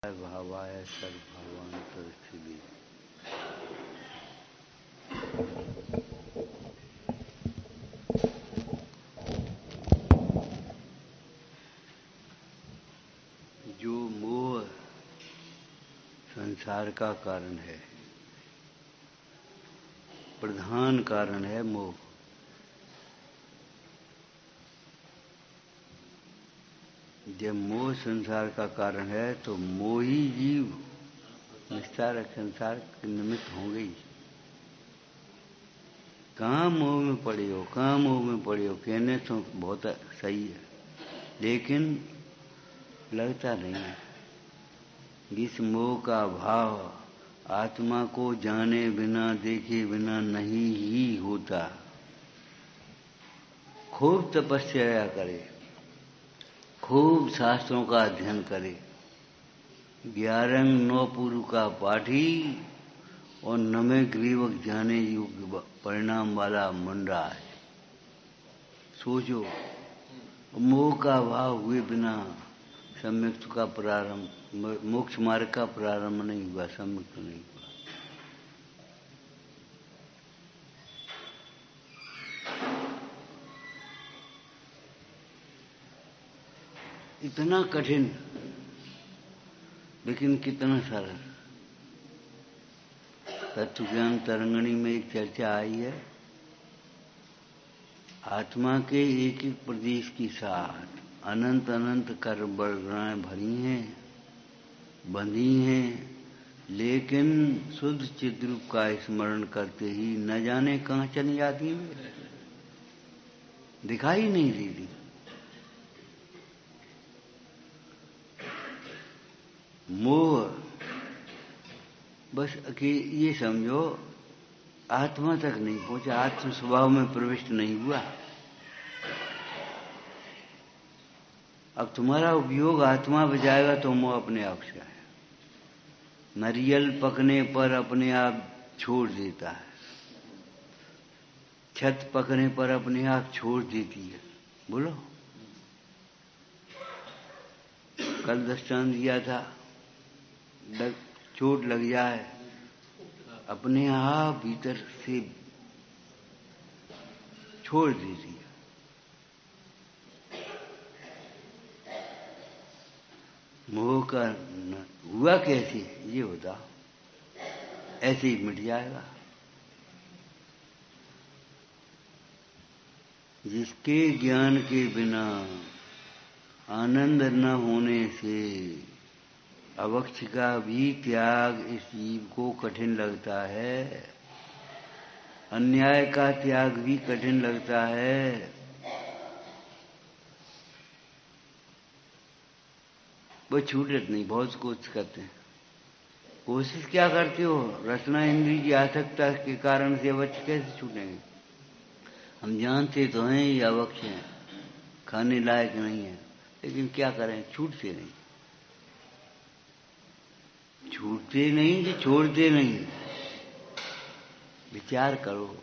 भावाय सर्वभावांतरस्थिति। जो मोह संसार का कारण है, प्रधान कारण है मोह। जब मोह संसार का कारण है तो मोही जीव निस्तारक संसार के निमित्त होंगे ही। कहाँ मोह में पड़े हो, कहाँ मोह में पड़े हो कहने तो बहुत सही है, लेकिन लगता नहीं है। इस मोह का भाव आत्मा को जाने बिना देखे बिना नहीं ही होता। खूब तपस्या करे, खूब शास्त्रों का अध्ययन करे, 11 9 पूर्व का पाठी और नमे ग्रीवक जाने योग्य परिणाम वाला मुंडा है। सोचो, मोह का भाव हुए बिना सम्यक्त का प्रारंभ, मोक्ष मार्ग का प्रारंभ नहीं हुआ, सम्यक्त नहीं हुआ। इतना कठिन लेकिन कितना सरल। तत्व ज्ञान तरंगणी में एक चर्चा आई है, आत्मा के एक एक प्रदेश के साथ अनंत अनंत कर्मबलाएं भरी हैं, बंधी हैं, लेकिन शुद्ध चिद्रूप का स्मरण करते ही न जाने कहाँ चली जाती है, दिखाई नहीं देती। मोह बस ये समझो आत्मा तक नहीं पहुंचा, आत्म स्वभाव में प्रविष्ट नहीं हुआ। अब तुम्हारा उपयोग आत्मा बजाएगा तो मोह अपने आप से आए। नारियल पकने पर अपने आप छोड़ देता है, छत पकने पर अपने आप छोड़ देती है। बोलो, कल दृष्टांत दिया था, चोट लग जाए अपने आप भीतर से छोड़ देती है। मोह का हुआ कैसे ये होता, ऐसे ही मिट जाएगा। जिसके ज्ञान के बिना आनंद न होने से अवक्ष का भी त्याग इस जीव को कठिन लगता है, अन्याय का त्याग भी कठिन लगता है। वो छूटत नहीं, बहुत कोशिश करते हैं। कोशिश क्या करते हो? रचना इंद्रिय की आसक्ता के कारण से अवक्ष कैसे छूटेंगे? हम जानते तो हैं ये अवक्ष हैं, खाने लायक नहीं है, लेकिन क्या करें, छूटते नहीं। छूटते नहीं कि छोड़ते नहीं। विचार करो,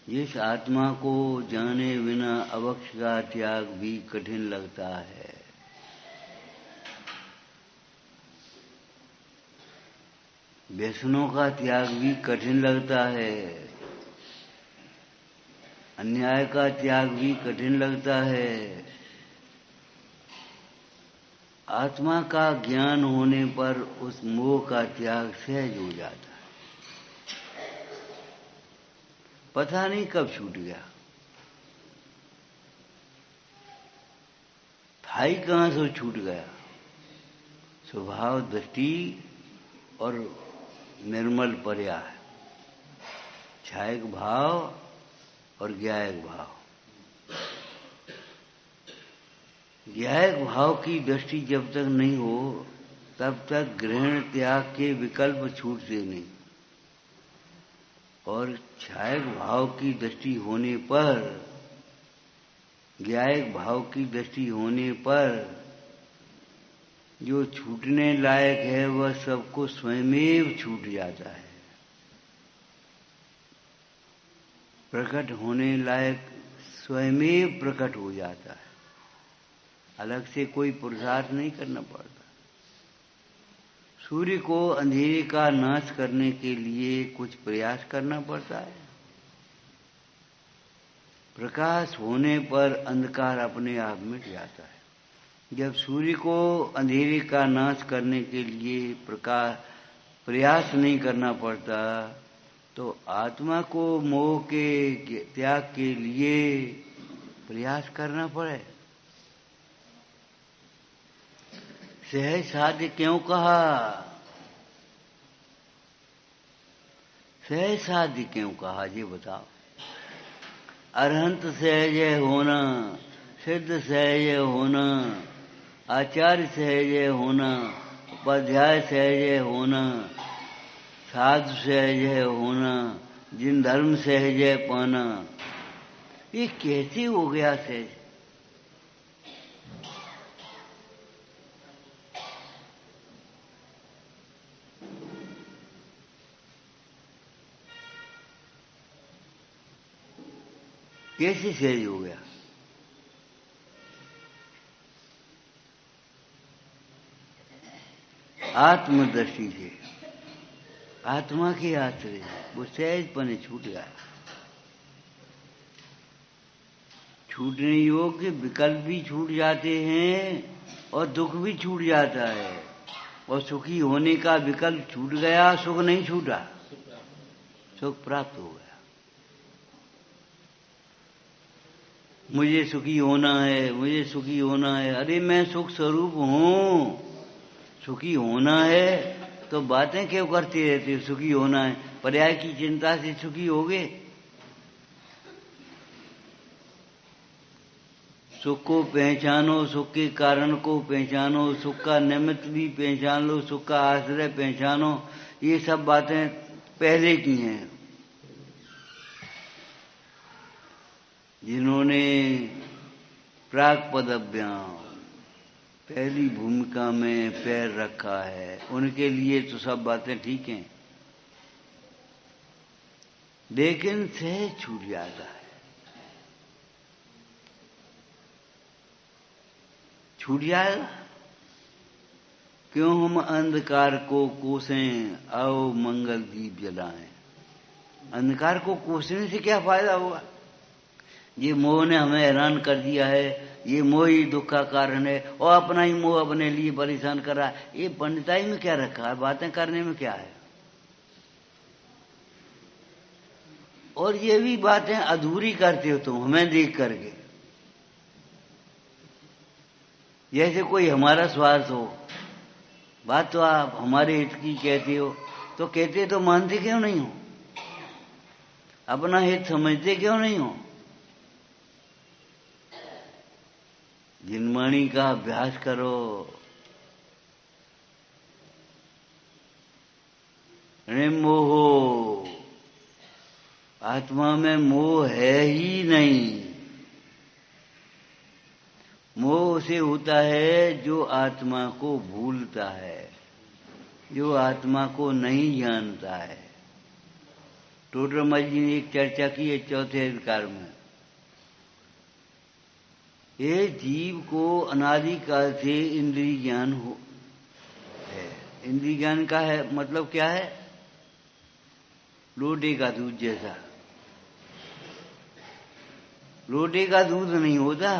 जिस आत्मा को जाने बिना अवक्ष का त्याग भी कठिन लगता है, व्यसनों का त्याग भी कठिन लगता है, अन्याय का त्याग भी कठिन लगता है, आत्मा का ज्ञान होने पर उस मोह का त्याग सहज हो जाता है। पता नहीं कब छूट गया, था ही कहां से छूट गया। स्वभाव दृष्टि और निर्मल पर्या है, छायक भाव और ज्ञायक भाव। ज्ञायक भाव की दृष्टि जब तक नहीं हो तब तक ग्रहण त्याग के विकल्प छूटते नहीं, और छायक भाव की दृष्टि होने पर, ज्ञायक भाव की दृष्टि होने पर जो छूटने लायक है वह सबको स्वयमेव छूट जाता है। प्रकट होने लायक स्वयमेव प्रकट हो जाता है, अलग से कोई पुरुषार्थ नहीं करना पड़ता। सूर्य को अंधेरे का नाश करने के लिए कुछ प्रयास करना पड़ता है। प्रकाश होने पर अंधकार अपने आप मिट जाता है। जब सूर्य को अंधेरे का नाश करने के लिए प्रयास नहीं करना पड़ता, तो आत्मा को मोह के त्याग के लिए प्रयास करना पड़े। सहज साध्य क्यों कहा? सहज साध्य क्यों कहा, ये बताओ। अरहंत सहज होना, सिद्ध सहज होना, आचार्य सहज होना, उपाध्याय सहज होना, साधु सहज होना, जिन धर्म सहज पाना, ये कैसे हो गया सहज? कैसे सहज हो गया? आत्मदृष्टि से, आत्मा के आश्रय वो सहजपने छूट गया। छूटने योग्य विकल्प भी छूट जाते हैं और दुख भी छूट जाता है। और सुखी होने का विकल्प छूट गया, सुख नहीं छूटा, सुख प्राप्त हो गया। मुझे सुखी होना है, मुझे सुखी होना है। अरे मैं सुख स्वरूप हूँ। सुखी होना है तो बातें क्यों करते रहते हो? सुखी होना है, पर्याय की चिंता से सुखी होगे? सुख को पहचानो, सुख के कारण को पहचानो, सुख का निमित्त भी पहचान लो, सुख का आश्रय पहचानो। ये सब बातें पहले की हैं। जिन्होंने प्राक पदभ्याम पहली भूमिका में पैर रखा है, उनके लिए तो सब बातें ठीक हैं, लेकिन सहज छूट जाता है। छूट जाएगा। क्यों हम अंधकार को कोसें, आओ मंगल दीप जलाएं। अंधकार को कोसने से क्या फायदा होगा? ये मोह ने हमें हैरान कर दिया है, ये मोह ही दुख का कारण है, और अपना ही मोह अपने लिए परेशान कर रहा है। ये पंडिताई में क्या रखा है? बातें करने में क्या है? और ये भी बातें अधूरी करते हो तुम हमें देख करके, जैसे कोई हमारा स्वार्थ हो। बात तो आप हमारे हित की कहते हो, तो कहते तो मानते क्यों नहीं हो? अपना हित समझते क्यों नहीं हो? जिनवाणी का अभ्यास करो। निर्मोहो, आत्मा में मोह है ही नहीं। मोह उसे होता है जो आत्मा को भूलता है, जो आत्मा को नहीं जानता है। टोडरमल जी ने एक चर्चा की है चौथे अधिकार में। ये जीव को अनादिकाल से इंद्रिय ज्ञान है। इंद्रिय ज्ञान का है मतलब क्या है? लोटे का दूध जैसा। लोटे का दूध नहीं होता।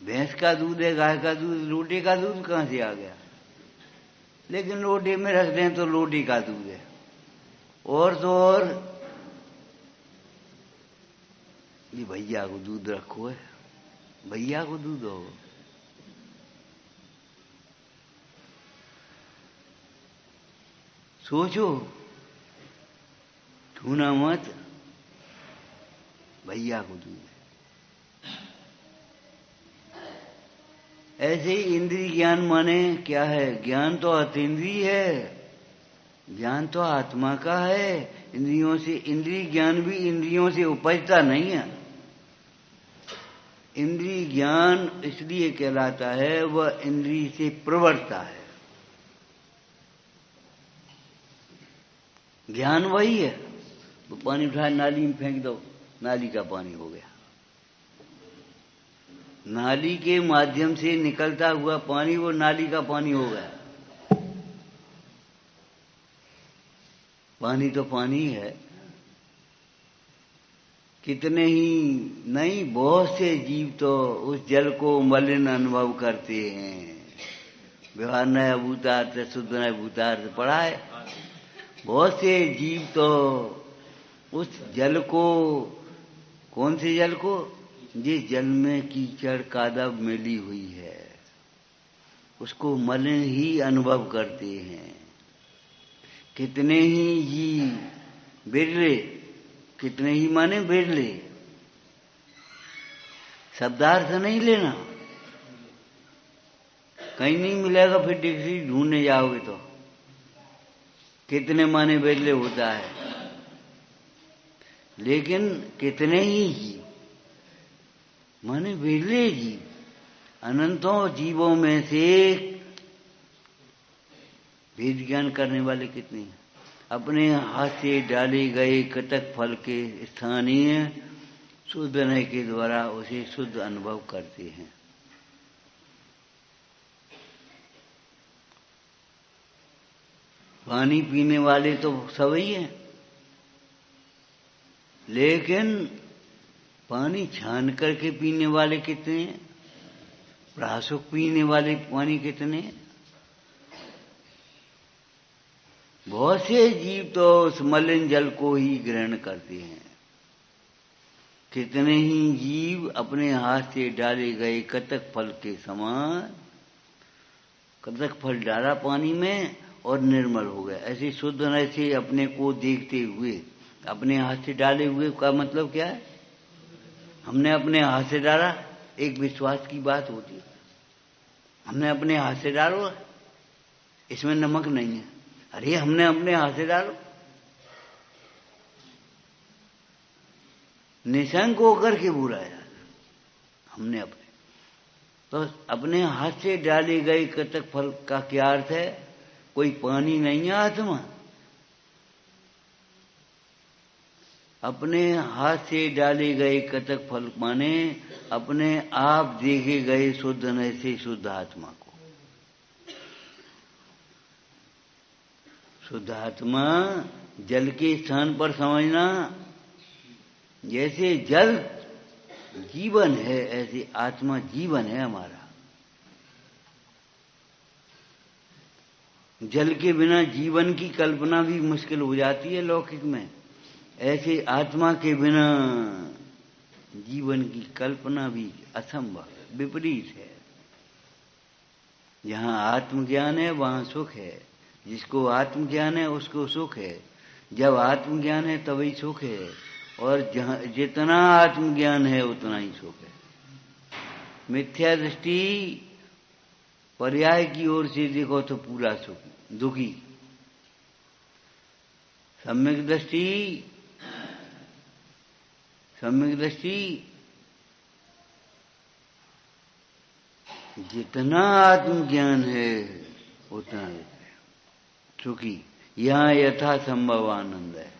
भैंस का दूध है, गाय का दूध, लोटे का दूध कहां से आ गया? लेकिन लोटे में रख दें तो लोटे का दूध है। और तो और ये भैया को दूध रखो है, भैया को दूध हो। सोचो, छूना मत, भैया को दूध। ऐसे ही इंद्रिय ज्ञान माने क्या है? ज्ञान तो अतीन्द्रिय है, ज्ञान तो आत्मा का है। इंद्रियों से, इंद्रिय ज्ञान भी इंद्रियों से उपजता नहीं है। इंद्रिय ज्ञान इसलिए कहलाता है वह इंद्रिय से प्रवर्तता है। ज्ञान वही है। तो पानी उठा नाली में फेंक दो, नाली का पानी हो गया। नाली के माध्यम से निकलता हुआ पानी वो नाली का पानी हो गया। पानी तो पानी है। कितने ही नहीं, बहुत से जीव तो उस जल को मलिन अनुभव करते हैं। व्यवहार नया भूतार्थ शुद्ध नया भूतार्थ पढ़ा है। बहुत से जीव तो उस जल को, कौन से जल को, जिस जल में कीचड़ कादव मिली हुई है, उसको मलिन ही अनुभव करते हैं। कितने ही जीव बिरले, कितने ही माने बिरले, शब्दार्थ नहीं लेना, कहीं नहीं मिलेगा। फिर डिक्शनरी ढूंढने जाओगे तो कितने माने बिरले होता है। लेकिन कितने ही जीव माने बिरले जीव, अनंतों जीवों में से वेद ज्ञान करने वाले कितने हैं। अपने हाथ से डाले गए कटक फल के स्थानीय शुद्ध नय के द्वारा उसे शुद्ध अनुभव करते हैं। पानी पीने वाले तो सभी हैं, लेकिन पानी छान करके पीने वाले कितने हैं, प्रासुक पीने वाले पानी कितने हैं। बहुत से जीव तो उस मलिन जल को ही ग्रहण करते हैं। कितने ही जीव अपने हाथ से डाले गए कटक फल के समान, कटक फल डाला पानी में और निर्मल हो गया। ऐसे शुद्ध नय से अपने को देखते हुए, अपने हाथ से डाले हुए का मतलब क्या है, हमने अपने हाथ से डाला, एक विश्वास की बात होती है। हमने अपने हाथ से डालो, इसमें नमक नहीं है, अरे हमने अपने हाथ से डालो, निशंक होकर के बुलाया हमने अपने। तो अपने हाथ से डाले गए कटक फल का क्या अर्थ है, कोई पानी नहीं है आत्मा। अपने हाथ से डाले गए कटक फल माने अपने आप देखे गए शुद्ध नय से शुद्ध आत्मा को। शुद्ध आत्मा जल के स्थान पर समझना, जैसे जल जीवन है ऐसे आत्मा जीवन है हमारा। जल के बिना जीवन की कल्पना भी मुश्किल हो जाती है लौकिक में, ऐसे आत्मा के बिना जीवन की कल्पना भी असंभव, विपरीत है। जहाँ आत्मज्ञान है वहाँ सुख है, जिसको आत्मज्ञान है उसको सुख है। जब आत्मज्ञान है तभी सुख है, और जहाँ जितना आत्मज्ञान है उतना ही सुख है। मिथ्या दृष्टि पर्याय की ओर से देखो तो पूरा सुख दुखी, सम्यक दृष्टि जितना आत्मज्ञान है उतना सुखी। यहाँ यथा संभव आनंद है।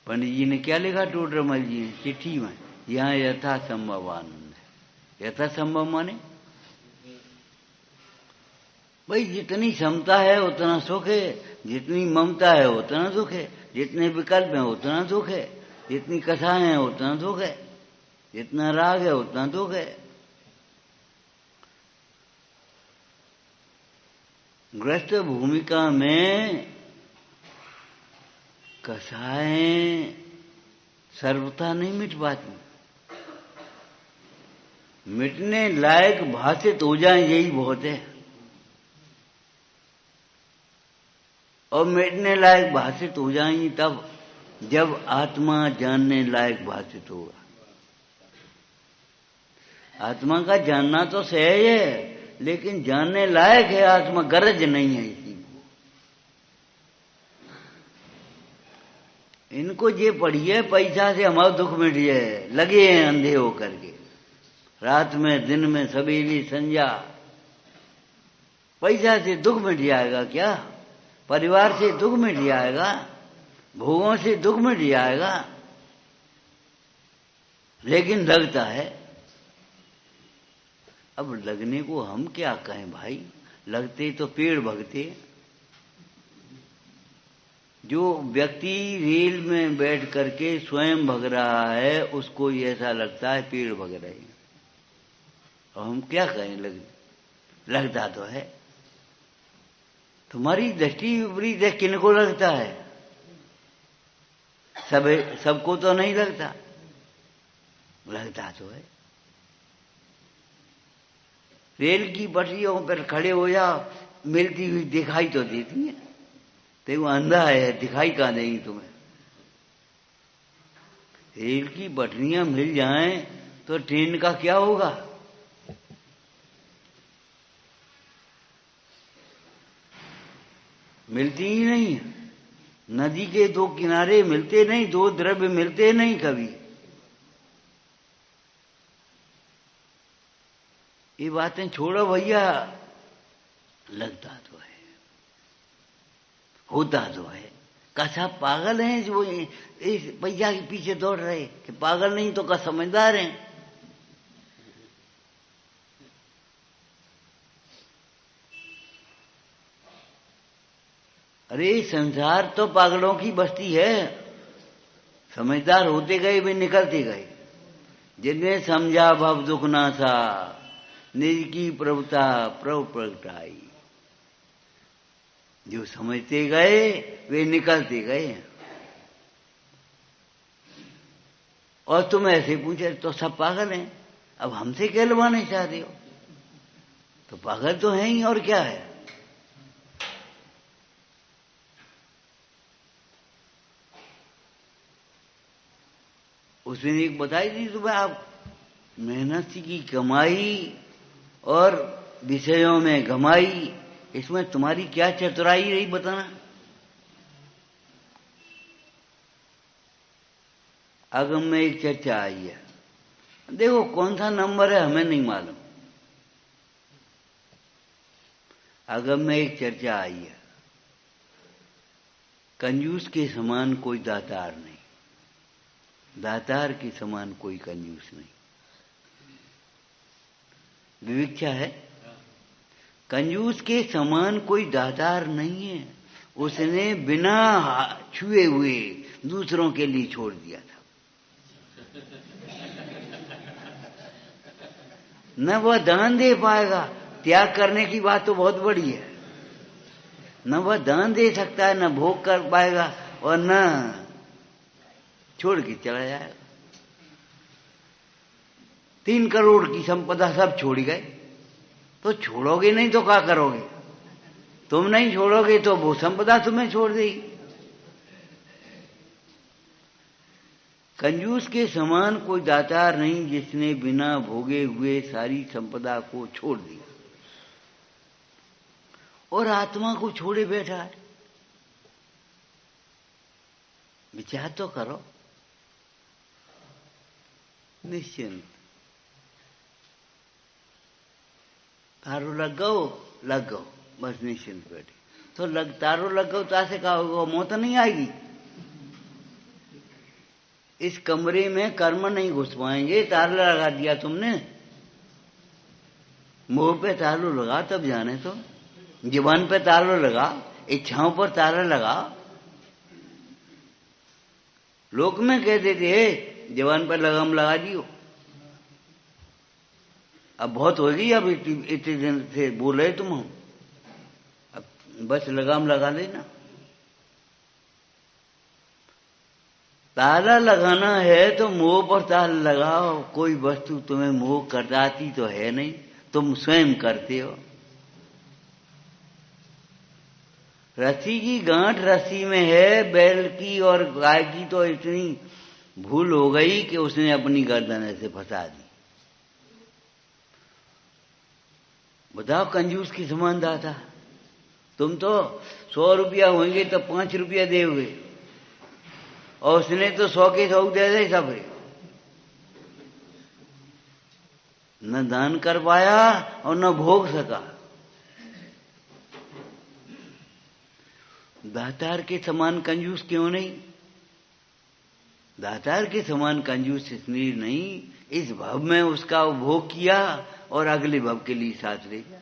पंडित जी ने क्या लिखा, टोडरमल जी ने चिट्ठी में, यहाँ यथा संभव आनंद है। यथा संभव माने भाई जितनी क्षमता है उतना सुख है, जितनी ममता है उतना दुख है, जितने विकल्प हैं उतना दुख है, जितनी कथाएं हैं उतना दुख है, जितना राग है उतना दुख है। ग्रस्त भूमिका में कथाएं सर्वथा नहीं मिट पाती, मिटने लायक भाषित हो जाए यही बहुत है। और मिटने लायक भाषित हो जाएंगी तब जब आत्मा जानने लायक भाषित होगा। आत्मा का जानना तो सहज है, लेकिन जानने लायक है आत्मा, गरज नहीं है इसी को। इनको ये पढ़िए, पैसा से हमारा दुख मिट जाए, लगे हैं अंधे होकर के, रात में दिन में सवेरे संध्या। पैसा से दुख मिट जाएगा क्या, परिवार से दुख मिट जाएगा, भोगों से दुख मिट जाएगा, लेकिन लगता है। अब लगने को हम क्या कहें भाई, लगते तो पेड़ भगते। जो व्यक्ति रेल में बैठ करके स्वयं भग रहा है उसको ऐसा लगता है पेड़ भग रहे हैं। और हम क्या कहें, लगता तो है। तुम्हारी दृष्टि विपरीत है, किनको लगता है? सबको तो नहीं लगता, लगता तो है। रेल की पटरियों पर खड़े हो जाओ, मिलती हुई दिखाई तो देती है, तो वो अंधा है, दिखाई कहाँ देगी तुम्हें? रेल की पटरियां मिल जाएं तो ट्रेन का क्या होगा? मिलती ही नहीं है। नदी के दो किनारे मिलते नहीं, दो द्रव्य मिलते नहीं कभी। ये बातें छोड़ो भैया, लगता तो है, होता तो है। कैसा पागल हैं जो इस पैसा के पीछे दौड़ रहे, कि पागल नहीं तो का समझदार हैं। अरे संसार तो पागलों की बस्ती है। समझदार होते गए भी निकलते गए। जिनने समझा भव दुख नासा, निज की प्रभुता प्रभु प्रगटाई। जो समझते गए वे निकलते गए। और तुम ऐसे पूछे तो सब पागल हैं, अब हमसे क्या लवाने चाहते हो? तो पागल तो हैं ही, और क्या है? उसने एक बताई थी तुम्हें, आप मेहनत की कमाई और विषयों में गमाई, इसमें तुम्हारी क्या चतुराई रही बताना। अगम में एक चर्चा आई है, देखो कौन सा नंबर है हमें नहीं मालूम। अगम में एक चर्चा आई है, कंजूस के समान कोई दातार नहीं, दातार के समान कोई कंजूस नहीं। विविक्षा है। कंजूस के समान कोई दातार नहीं है। उसने बिना छुए हुए दूसरों के लिए छोड़ दिया था। न वह दान दे पाएगा, त्याग करने की बात तो बहुत बड़ी है। न वह दान दे सकता है, न भोग कर पाएगा, और न छोड़ के चला जाएगा। 3 करोड़ की संपदा सब छोड़ गए, तो छोड़ोगे नहीं तो क्या करोगे? तुम नहीं छोड़ोगे तो वो संपदा तुम्हें छोड़ देगी। कंजूस के समान कोई दातार नहीं जिसने बिना भोगे हुए सारी संपदा को छोड़ दिया और आत्मा को छोड़े बैठा है। विचार तो करो। निश्चिंत तारो लग गो, बस निश्चिंत बैठे। तो तारो लग गो तो ऐसे कहा होगा, मौत नहीं आएगी। इस कमरे में कर्म नहीं घुस पाएंगे। ताला लगा दिया तुमने, मुंह पे तालो लगा तब जाने तो, जुबान पे तालो लगा, इच्छाओं पर ताला लगा। लोक में कह देते हैं जुबान पर लगाम लगा दियो। अब बहुत होगी, अब इतने दिन से बोल रहे तुम, अब बस लगाम लगा देना। ताला लगाना है तो मुंह पर ताला लगाओ। कोई वस्तु तुम्हें मोह करती तो है नहीं, तुम स्वयं करते हो। रस्सी की गांठ रस्सी में है, बैल की और गाय की तो इतनी भूल हो गई कि उसने अपनी गर्दन ऐसे फंसा दी। बताओ कंजूस की समान दाता। तुम तो 100 रुपया होंगे तो 5 रुपया दोगे, और उसने तो 100 के 100 दे दे सब। न दान कर पाया और न भोग सका। दातार के समान कंजूस क्यों नहीं? दातार के समान कंजूस इसलिए नहीं, इस भव में उसका उपभोग किया और अगले भव के लिए साथ ले गया।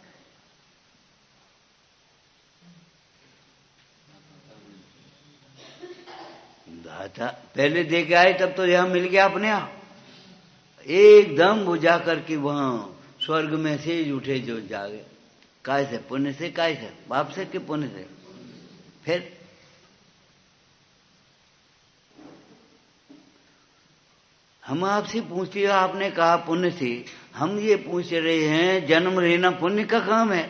अच्छा पहले दे के आए तब तो यहां मिल गया अपने आप, एकदम बुझा करके वहां स्वर्ग में से उठे जो जागे। काय से? पुण्य से। काय से? बाप से कि पुण्य से? फिर हम आपसे पूछते हैं, आपने कहा पुण्य से, हम ये पूछ रहे हैं जन्म लेना पुण्य का काम है?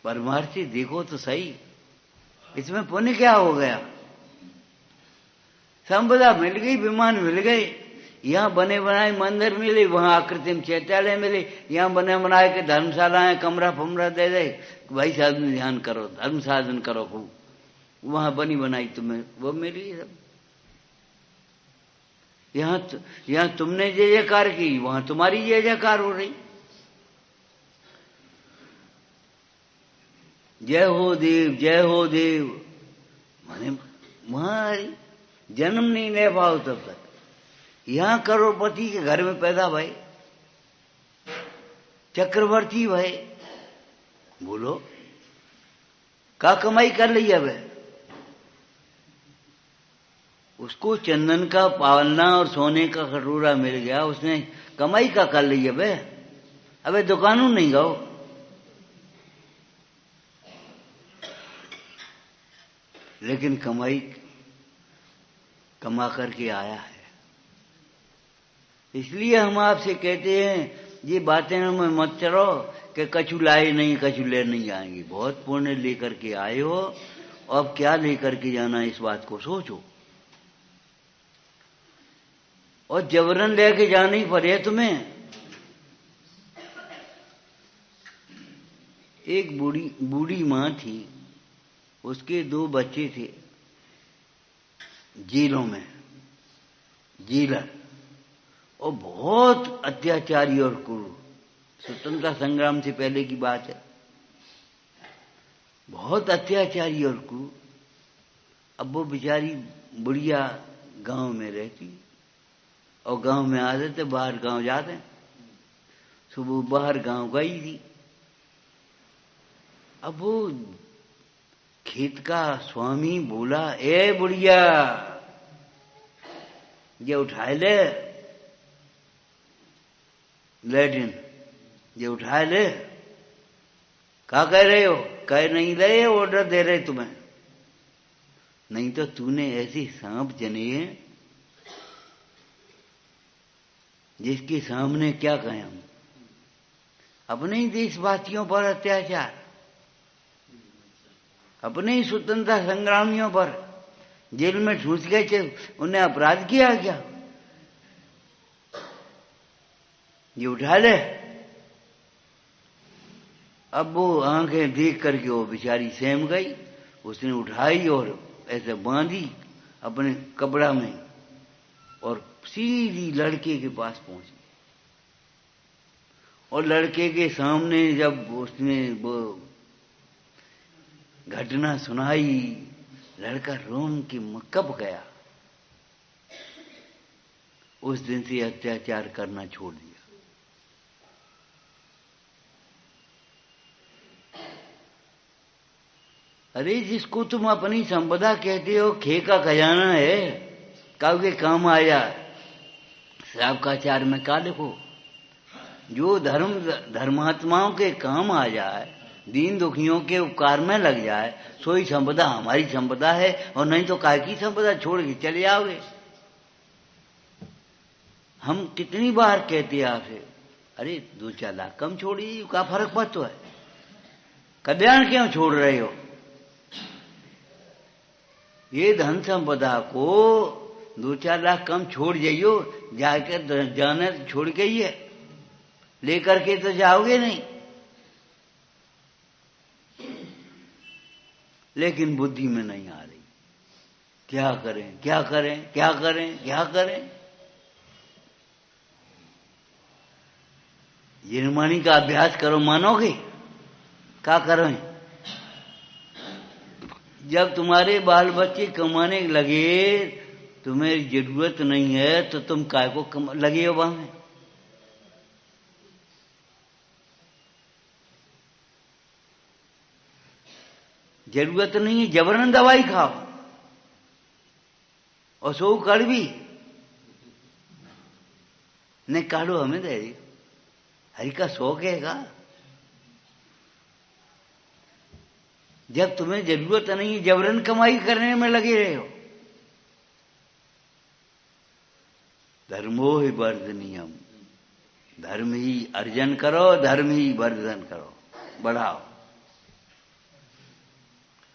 परमार्थी देखो तो सही, इसमें पुण्य क्या हो गया? संपदा मिल गई, विमान मिल गए, यहाँ बने बनाए मंदिर मिले, वहां आकृतिम चैत्यालय मिले, यहाँ बने बनाए के धर्मशालाएं कमरा फमरा दे दे, भाई साधन ध्यान करो, धर्म साधन करो खूब, वहां बनी बनाई तुम्हें वो मिली सब। यहाँ तुमने जय जयकार की, वहां तुम्हारी जय जयकार हो रही। जय हो देव, जय हो देव, माने वहां जन्म नहीं ले पाओ तब तक। यहां करोड़पति के घर में पैदा भाई, चक्रवर्ती भाई, बोलो का कमाई कर ली अब? उसको चंदन का पालना और सोने का कटोरा मिल गया, उसने कमाई का कर ली अब? अबे दुकानों नहीं गाओ। लेकिन कमाई कमा करके आया है। इसलिए हम आपसे कहते हैं ये बातें में मत चलो कि कछु लाए नहीं, कछु ले नहीं जाएंगे। बहुत पुण्य लेकर के आए हो, अब क्या लेकर के जाना, इस बात को सोचो। और जबरन लेके जाना ही पड़े तुम्हें। एक बूढ़ी मां थी, उसके 2 बच्चे थे जेलों में, जेलर, और बहुत अत्याचारी और क्रूर। स्वतंत्रता संग्राम से पहले की बात है। बहुत अत्याचारी और क्रूर। अब वो बेचारी बुढ़िया गांव में रहती, और गांव में आते थे, बाहर गांव जाते, सुबह बाहर गांव गई थी। अब वो खेत का स्वामी बोला, ए बुढ़िया ये उठाए ले लैट्रिन, ये उठाए ले। क्या कह रहे हो? कह नहीं रहे, ऑर्डर दे रहे तुम्हें। नहीं तो तूने ऐसी सांप जने जिसके सामने क्या कहें हम। अपने ही देशवासियों पर अत्याचार, अपने ही स्वतंत्रता संग्रामियों पर जेल में ठूस गए थे, उन्हें अपराध किया क्या? ये उठा ले। अब वो आंखें देख करके वो बेचारी सहम गई। उसने उठाई और ऐसे बांधी अपने कपड़ा में, और सीधी लड़के के पास पहुंची। और लड़के के सामने जब उसने वो घटना सुनाई, लड़का रोम के कब गया। उस दिन से अत्याचार करना छोड़ दिया। अरे जिसको तुम अपनी संपदा कहते हो, खे का खजाना है, कब के काम आया। श्राप का चार में का लिखो, जो धर्मात्माओं के काम आ जाए, दीन दुखियों के उपकार में लग जाए, सोई संपदा हमारी संपदा है। और नहीं तो काय की संपदा छोड़ के चले आओगे। हम कितनी बार कहते हैं आपसे, अरे 2-4 लाख कम छोड़िए, क्या फर्क पड़ता है, कल्याण क्यों छोड़ रहे हो। ये धन संपदा को 2-4 लाख कम छोड़ जाइयो, जाकर जाने छोड़ के ही है, लेकर के तो जाओगे नहीं। लेकिन बुद्धि में नहीं आ रही, क्या करें क्या करें क्या करें क्या करें। निर्माणी का अभ्यास करो, मानोगे क्या करें। जब तुम्हारे बाल बच्चे कमाने लगे, तुम्हें जरूरत नहीं है तो तुम काय को लगे हो वहां। जरूरत नहीं है जबरन दवाई खाओ और सो कड़वी ने काढ़ो हमें दे दी। हरि का शौक है का? जब तुम्हें जरूरत नहीं है जबरन कमाई करने में लगे रहे हो। धर्मो ही वर्धनीयम, धर्म ही अर्जन करो, धर्म ही वर्धन करो, बढ़ाओ।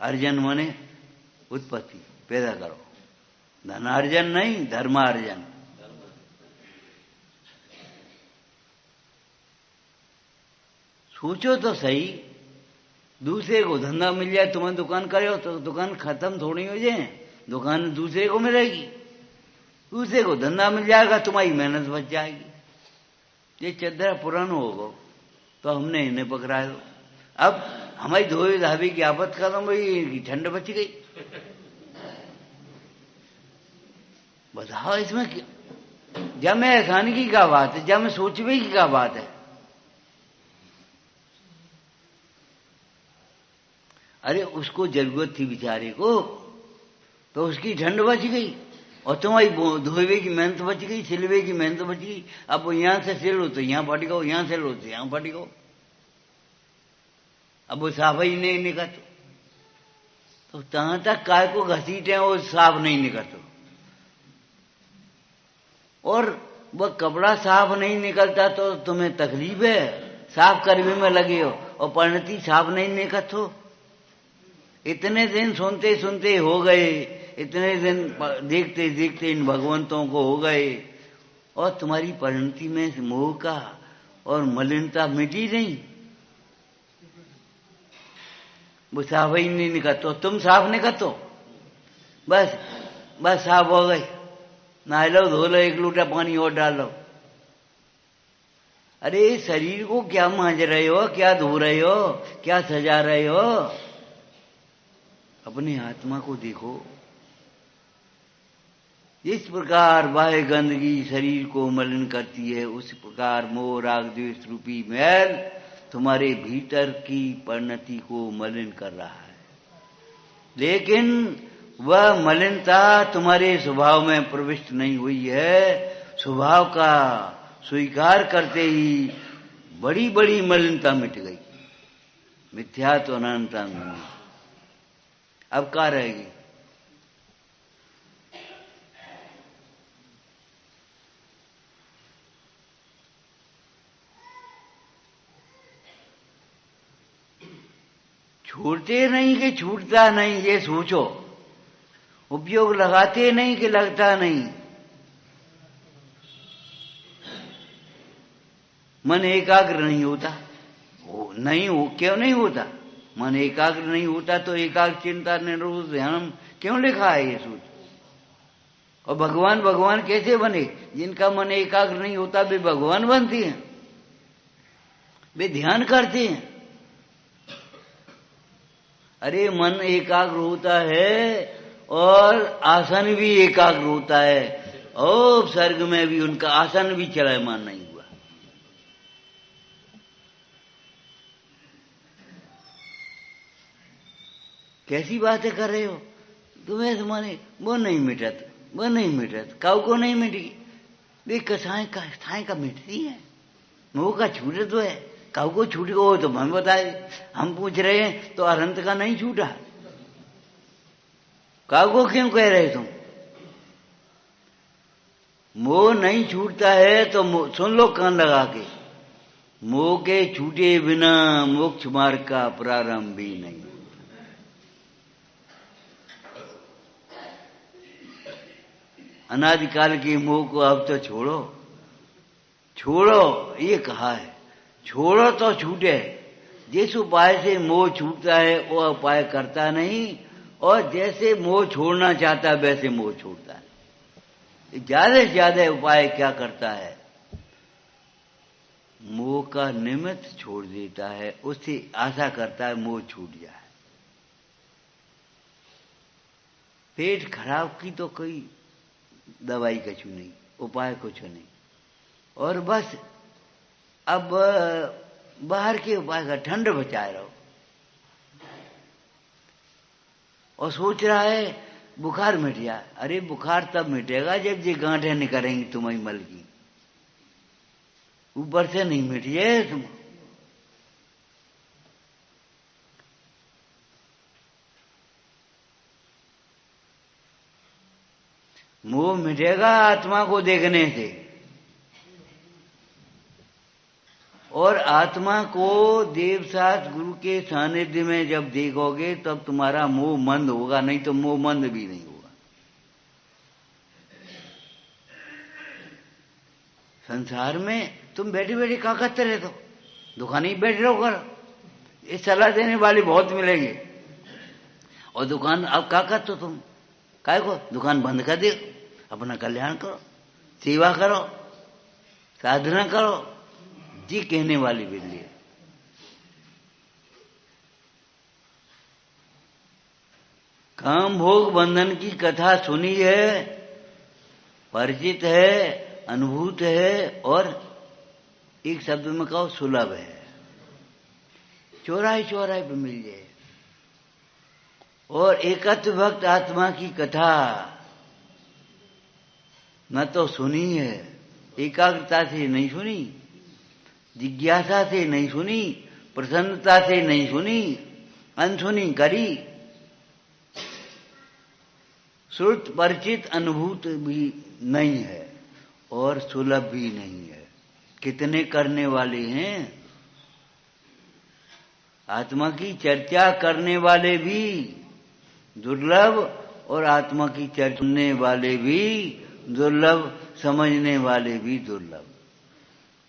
अर्जन माने उत्पत्ति, पैदा करो। धनार्जन नहीं, धर्मार्जन। सोचो तो सही, दूसरे को धंधा मिल जाए, तुम्हें दुकान करे हो तो दुकान खत्म थोड़ी हो जाए, दुकान दूसरे को मिलेगी। दूसरे को धंधा मिल जाएगा, तुम्हारी मेहनत बच जाएगी। ये चद्दर पुराना होगा तो हमने इन्हें पकड़ा दो। अब हमारी धोए धाबी की आफत खत्म हुई, ठंड बच गई। बताओ इसमें जब में एहसानी की क्या बात है, जब में सोचवे की क्या बात है। अरे उसको जरूरत थी बेचारे को तो उसकी ठंड बच गई और तुम्हारी धोवे की मेहनत बच गई, सिलवे की मेहनत बच गई। अब वो यहां से सिलो तो यहां फट गो, यहां से लो तो यहां फट गो। अब वो साफ ही नहीं निकलते तो तहां तक काय को घसीटे वो साफ नहीं निकलते। और वह कपड़ा साफ नहीं निकलता तो तुम्हें तकलीफ है, साफ करने में लगे हो और परिणति साफ नहीं निकलते। इतने दिन सुनते सुनते हो गए, इतने दिन देखते देखते इन भगवंतों को हो गए और तुम्हारी परिणति में मोह का और मलिनता मिटी नहीं। वो साफ ही नहीं निकलते, तुम साफ निकलते, बस बस साफ हो गए। नहा लो, धो लो, एक लोटा पानी और डाल लो। अरे शरीर को क्या मांज रहे हो, क्या धो रहे हो, क्या सजा रहे हो? अपनी आत्मा को देखो। इस प्रकार बाह्य गंदगी शरीर को मलिन करती है, उस प्रकार मोह राग द्वेष रूपी मैल तुम्हारे भीतर की परिणति को मलिन कर रहा है। लेकिन वह मलिनता तुम्हारे स्वभाव में प्रविष्ट नहीं हुई है। स्वभाव का स्वीकार करते ही बड़ी बड़ी मलिनता मिट गई। मिथ्या तो अनंता में अब क्या रहेगी? छोड़ते नहीं कि छूटता नहीं, ये सोचो। उपयोग लगाते नहीं कि लगता नहीं। मन एकाग्र नहीं होता, नहीं हो, क्यों नहीं होता? मन एकाग्र नहीं होता तो एकाग्र चिंता निरोध ध्यान क्यों लिखा है ये सोच। और भगवान भगवान कैसे बने? जिनका मन एकाग्र नहीं होता वे भगवान बनते हैं, वे ध्यान करते हैं। अरे मन एकाग्र होता है और आसन भी एकाग्र होता है और स्वर्ग में भी उनका आसन भी चलायमान नहीं हुआ। कैसी बातें कर रहे हो? तुम्हें माने वो नहीं मिटत, वो नहीं मिटत। काऊ को नहीं मिटी, वे कसाएं का मिटती है। मोह का छूटे तो है, काऊ को छूट गो तो हम बताए। हम पूछ रहे हैं तो अनंत का नहीं छूटा, काऊ को क्यों कह रहे तुम? मोह नहीं छूटता है तो सुन लो कान लगा के। मोह के छूटे बिना मोक्ष मार्ग का प्रारंभ भी नहीं। अनादिकाल के मोह को अब तो छोड़ो, छोड़ो ये कहा है। छोड़ो तो छूटे। जिस उपाय से मोह छूटता है वो उपाय करता नहीं, और जैसे मोह छोड़ना चाहता है वैसे मोह छोड़ता है। ज्यादा से ज्यादा उपाय क्या करता है? मोह का निमित्त छोड़ देता है, उससे आशा करता है मोह छूट जाए। पेट खराब की तो कोई दवाई कछु नहीं, उपाय कुछ नहीं, और बस अब बाहर के उपाय का ठंड बचाए रहो। और सोच रहा है बुखार मिट जाए। अरे बुखार तब मिटेगा जब ये गांठें निकलेंगी तुम्हारी मल की, ऊपर से नहीं मिटिए तुम। मोह मिटेगा आत्मा को देखने से, और आत्मा को देवसात गुरु के सानिध्य में जब देखोगे तब तुम्हारा मोह मंद होगा, नहीं तो मोह मंद भी नहीं होगा। संसार में तुम बैठे बैठे क्या करते रहते हो, दुकान ही बैठ रहो करो, ये सलाह देने वाली बहुत मिलेंगे। और दुकान अब क्या करते हो तुम, काय को दुकान बंद कर दो, अपना कल्याण करो, सेवा करो, साधना करो, जी कहने वाली बिल्ली। काम भोग बंधन की कथा सुनी है, परिचित है, अनुभूत है, और एक शब्द में कहो सुलभ है, चौराहे चौराहे पे मिल जाए। और एकत्व भक्त आत्मा की कथा न तो सुनी है, एकाग्रता से नहीं सुनी, जिज्ञासा से नहीं सुनी, प्रसन्नता से नहीं सुनी, अनसुनी करी, श्रुत परिचित अनुभूत भी नहीं है और सुलभ भी नहीं है। कितने करने वाले हैं, आत्मा की चर्चा करने वाले भी दुर्लभ, और आत्मा की चर्चा सुनने वाले भी दुर्लभ, समझने वाले भी दुर्लभ।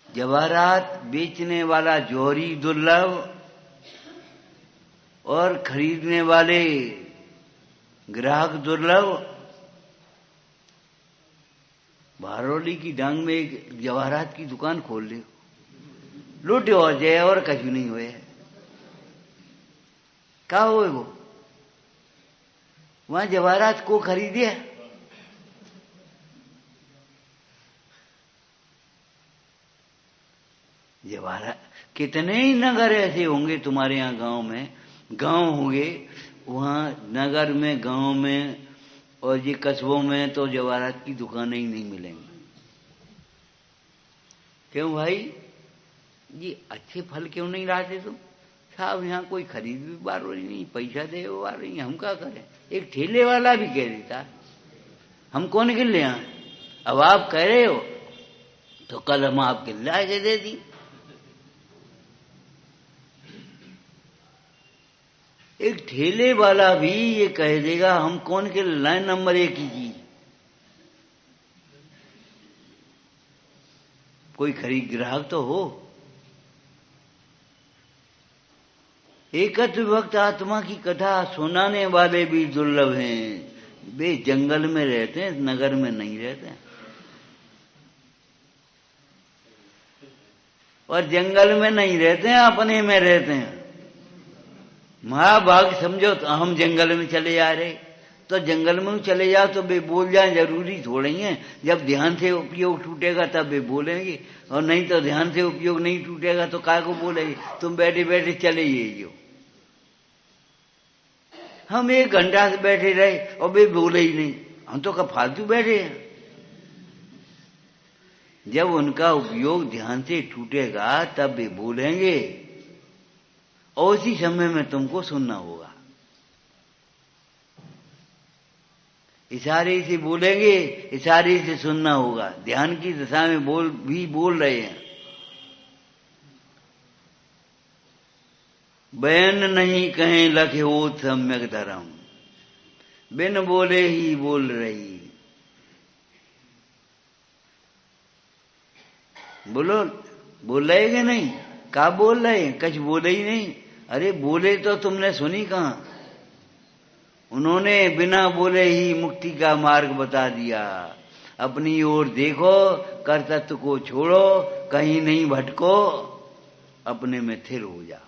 जवाहरात बेचने वाला जौहरी दुर्लभ, और खरीदने वाले ग्राहक दुर्लभ। बारौली की डांग में एक जवाहरात की दुकान खोल ले, लूटे और जाए और कछु नहीं हुए, क्या हुए वो वहां जवाहरात को खरीदे। जवाहरात कितने ही नगर ऐसे होंगे तुम्हारे यहाँ गांव में, गांव होंगे वहां नगर में, गांव में और ये कस्बों में तो जवाहरात की दुकानें ही नहीं मिलेंगी। क्यों भाई, ये अच्छे फल क्यों नहीं लाते तुम? साहब यहाँ कोई खरीद भी बारौली नहीं, पैसा दे वो आ रही, हम क्या करें। एक ठेले वाला भी कह देता हम कौन के ले आए, अब आप कह रहे हो तो कल हम आपके ला के दे दी। एक ठेले वाला भी ये कह देगा हम कौन के लाइन नंबर 1 की चीज। कोई खरीद ग्राहक तो हो। एकत्व भक्त आत्मा की कथा सुनाने वाले भी दुर्लभ हैं। वे जंगल में रहते हैं, नगर में नहीं रहते। और जंगल में नहीं रहते हैं, अपने में रहते हैं। महाभाग समझो तो हम जंगल में चले जा रहे, तो जंगल में चले जाओ तो वे बोल जाए, जरूरी थोड़ी है। जब ध्यान से उपयोग टूटेगा तब वे बोलेंगे, और नहीं तो ध्यान से उपयोग नहीं टूटेगा तो काय को बोलेंगे। तुम बैठे बैठे चले जाइए। हम 1 घंटा से बैठे रहे और वे बोले ही नहीं, हम तो कब फालतू बैठे हैं। जब उनका उपयोग ध्यान से टूटेगा तब वे बोलेंगे, और उसी समय में तुमको सुनना होगा। इशारे से बोलेंगे, इशारे से सुनना होगा। ध्यान की दशा में बोल रहे हैं। बैन नहीं कहें लखे ओत सम्यक धर्म, बिन बोले ही बोल रही। बोलो, बोल रहे कि नहीं? क्या बोल रहे? कुछ बोले ही नहीं। अरे बोले तो तुमने सुनी कहां? उन्होंने बिना बोले ही मुक्ति का मार्ग बता दिया। अपनी ओर देखो, कर्तव्य को छोड़ो, कहीं नहीं भटको, अपने में स्थिर हो जाओ।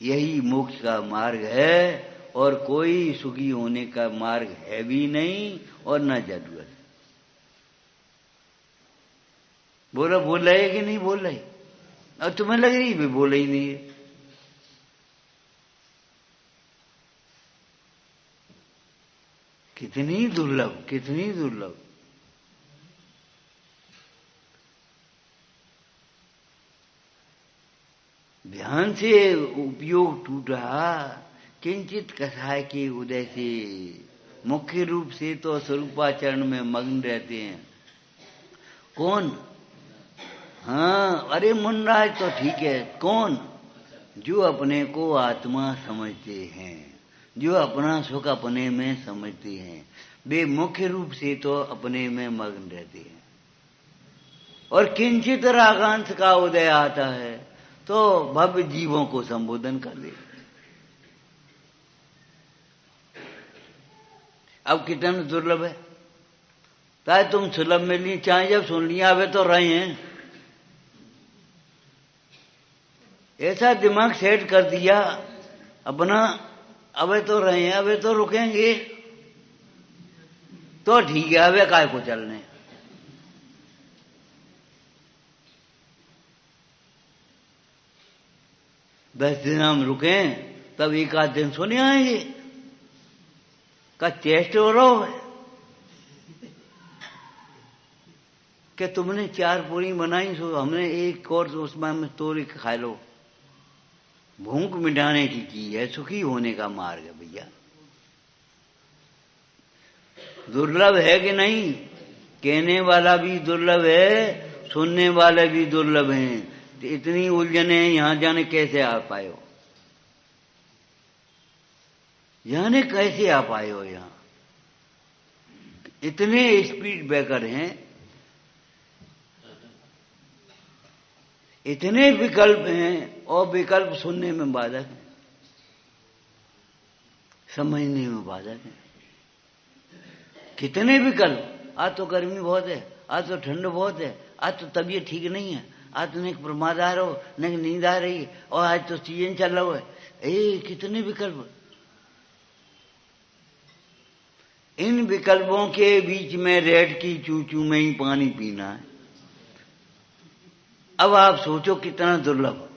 यही मोक्ष का मार्ग है, और कोई सुखी होने का मार्ग है भी नहीं और न जरूरत। बोलो, बोल रहे कि नहीं बोल रहे? और तुम्हें लग रही भी बोले ही नहीं है। कितनी दुर्लभ, कितनी दुर्लभ। ध्यान से उपयोग टूटा, किंचित कसाय के उदय से। मुख्य रूप से तो स्वरूपाचरण में मग्न रहते हैं। कौन? हाँ, अरे मुनराज तो ठीक है। कौन? जो अपने को आत्मा समझते हैं, जो अपना सुख अपने में समझते हैं, वे मुख्य रूप से तो अपने में मग्न रहते हैं। और किंचित रागांश का उदय आता है तो भव्य जीवों को संबोधन कर दे। अब कितना दुर्लभ है। चाहे तुम सुलभ में ली, चाहे जब सुन लिया, वे तो रहे हैं। ऐसा दिमाग सेट कर दिया अपना, अबे तो रहे हैं, अबे तो रुकेंगे, तो ठीक है, अबे काय को चलने। दस दिन हम रुकें तब एक आध दिन सुने आएंगे का चेष्ट हो रहा है कि तुमने 4 पूरी बनाई, सो हमने एक और उसमें में तोड़ के खा लो। भूख मिटाने की चीज है, सुखी होने का मार्ग है भैया। दुर्लभ है कि नहीं? कहने वाला भी दुर्लभ है, सुनने वाले भी दुर्लभ हैं। तो इतनी उलझने यहां जाने कैसे आ पाए हो, जाने कैसे आ पाए हो। यहां इतने स्पीड ब्रेकर हैं, इतने विकल्प हैं, और विकल्प सुनने में बाधक है, समझने में बाधक है। कितने विकल्प। आज तो गर्मी बहुत है, आज तो ठंड बहुत है, आज तो तबीयत ठीक नहीं है, आज तो नहीं प्रमाद आ रहा हो, नहीं नींद आ रही, और आज तो सीजन चल रहा है। कितने विकल्प। इन विकल्पों के बीच में रेड की चूचू में ही पानी पीना है। अब आप सोचो कितना दुर्लभ।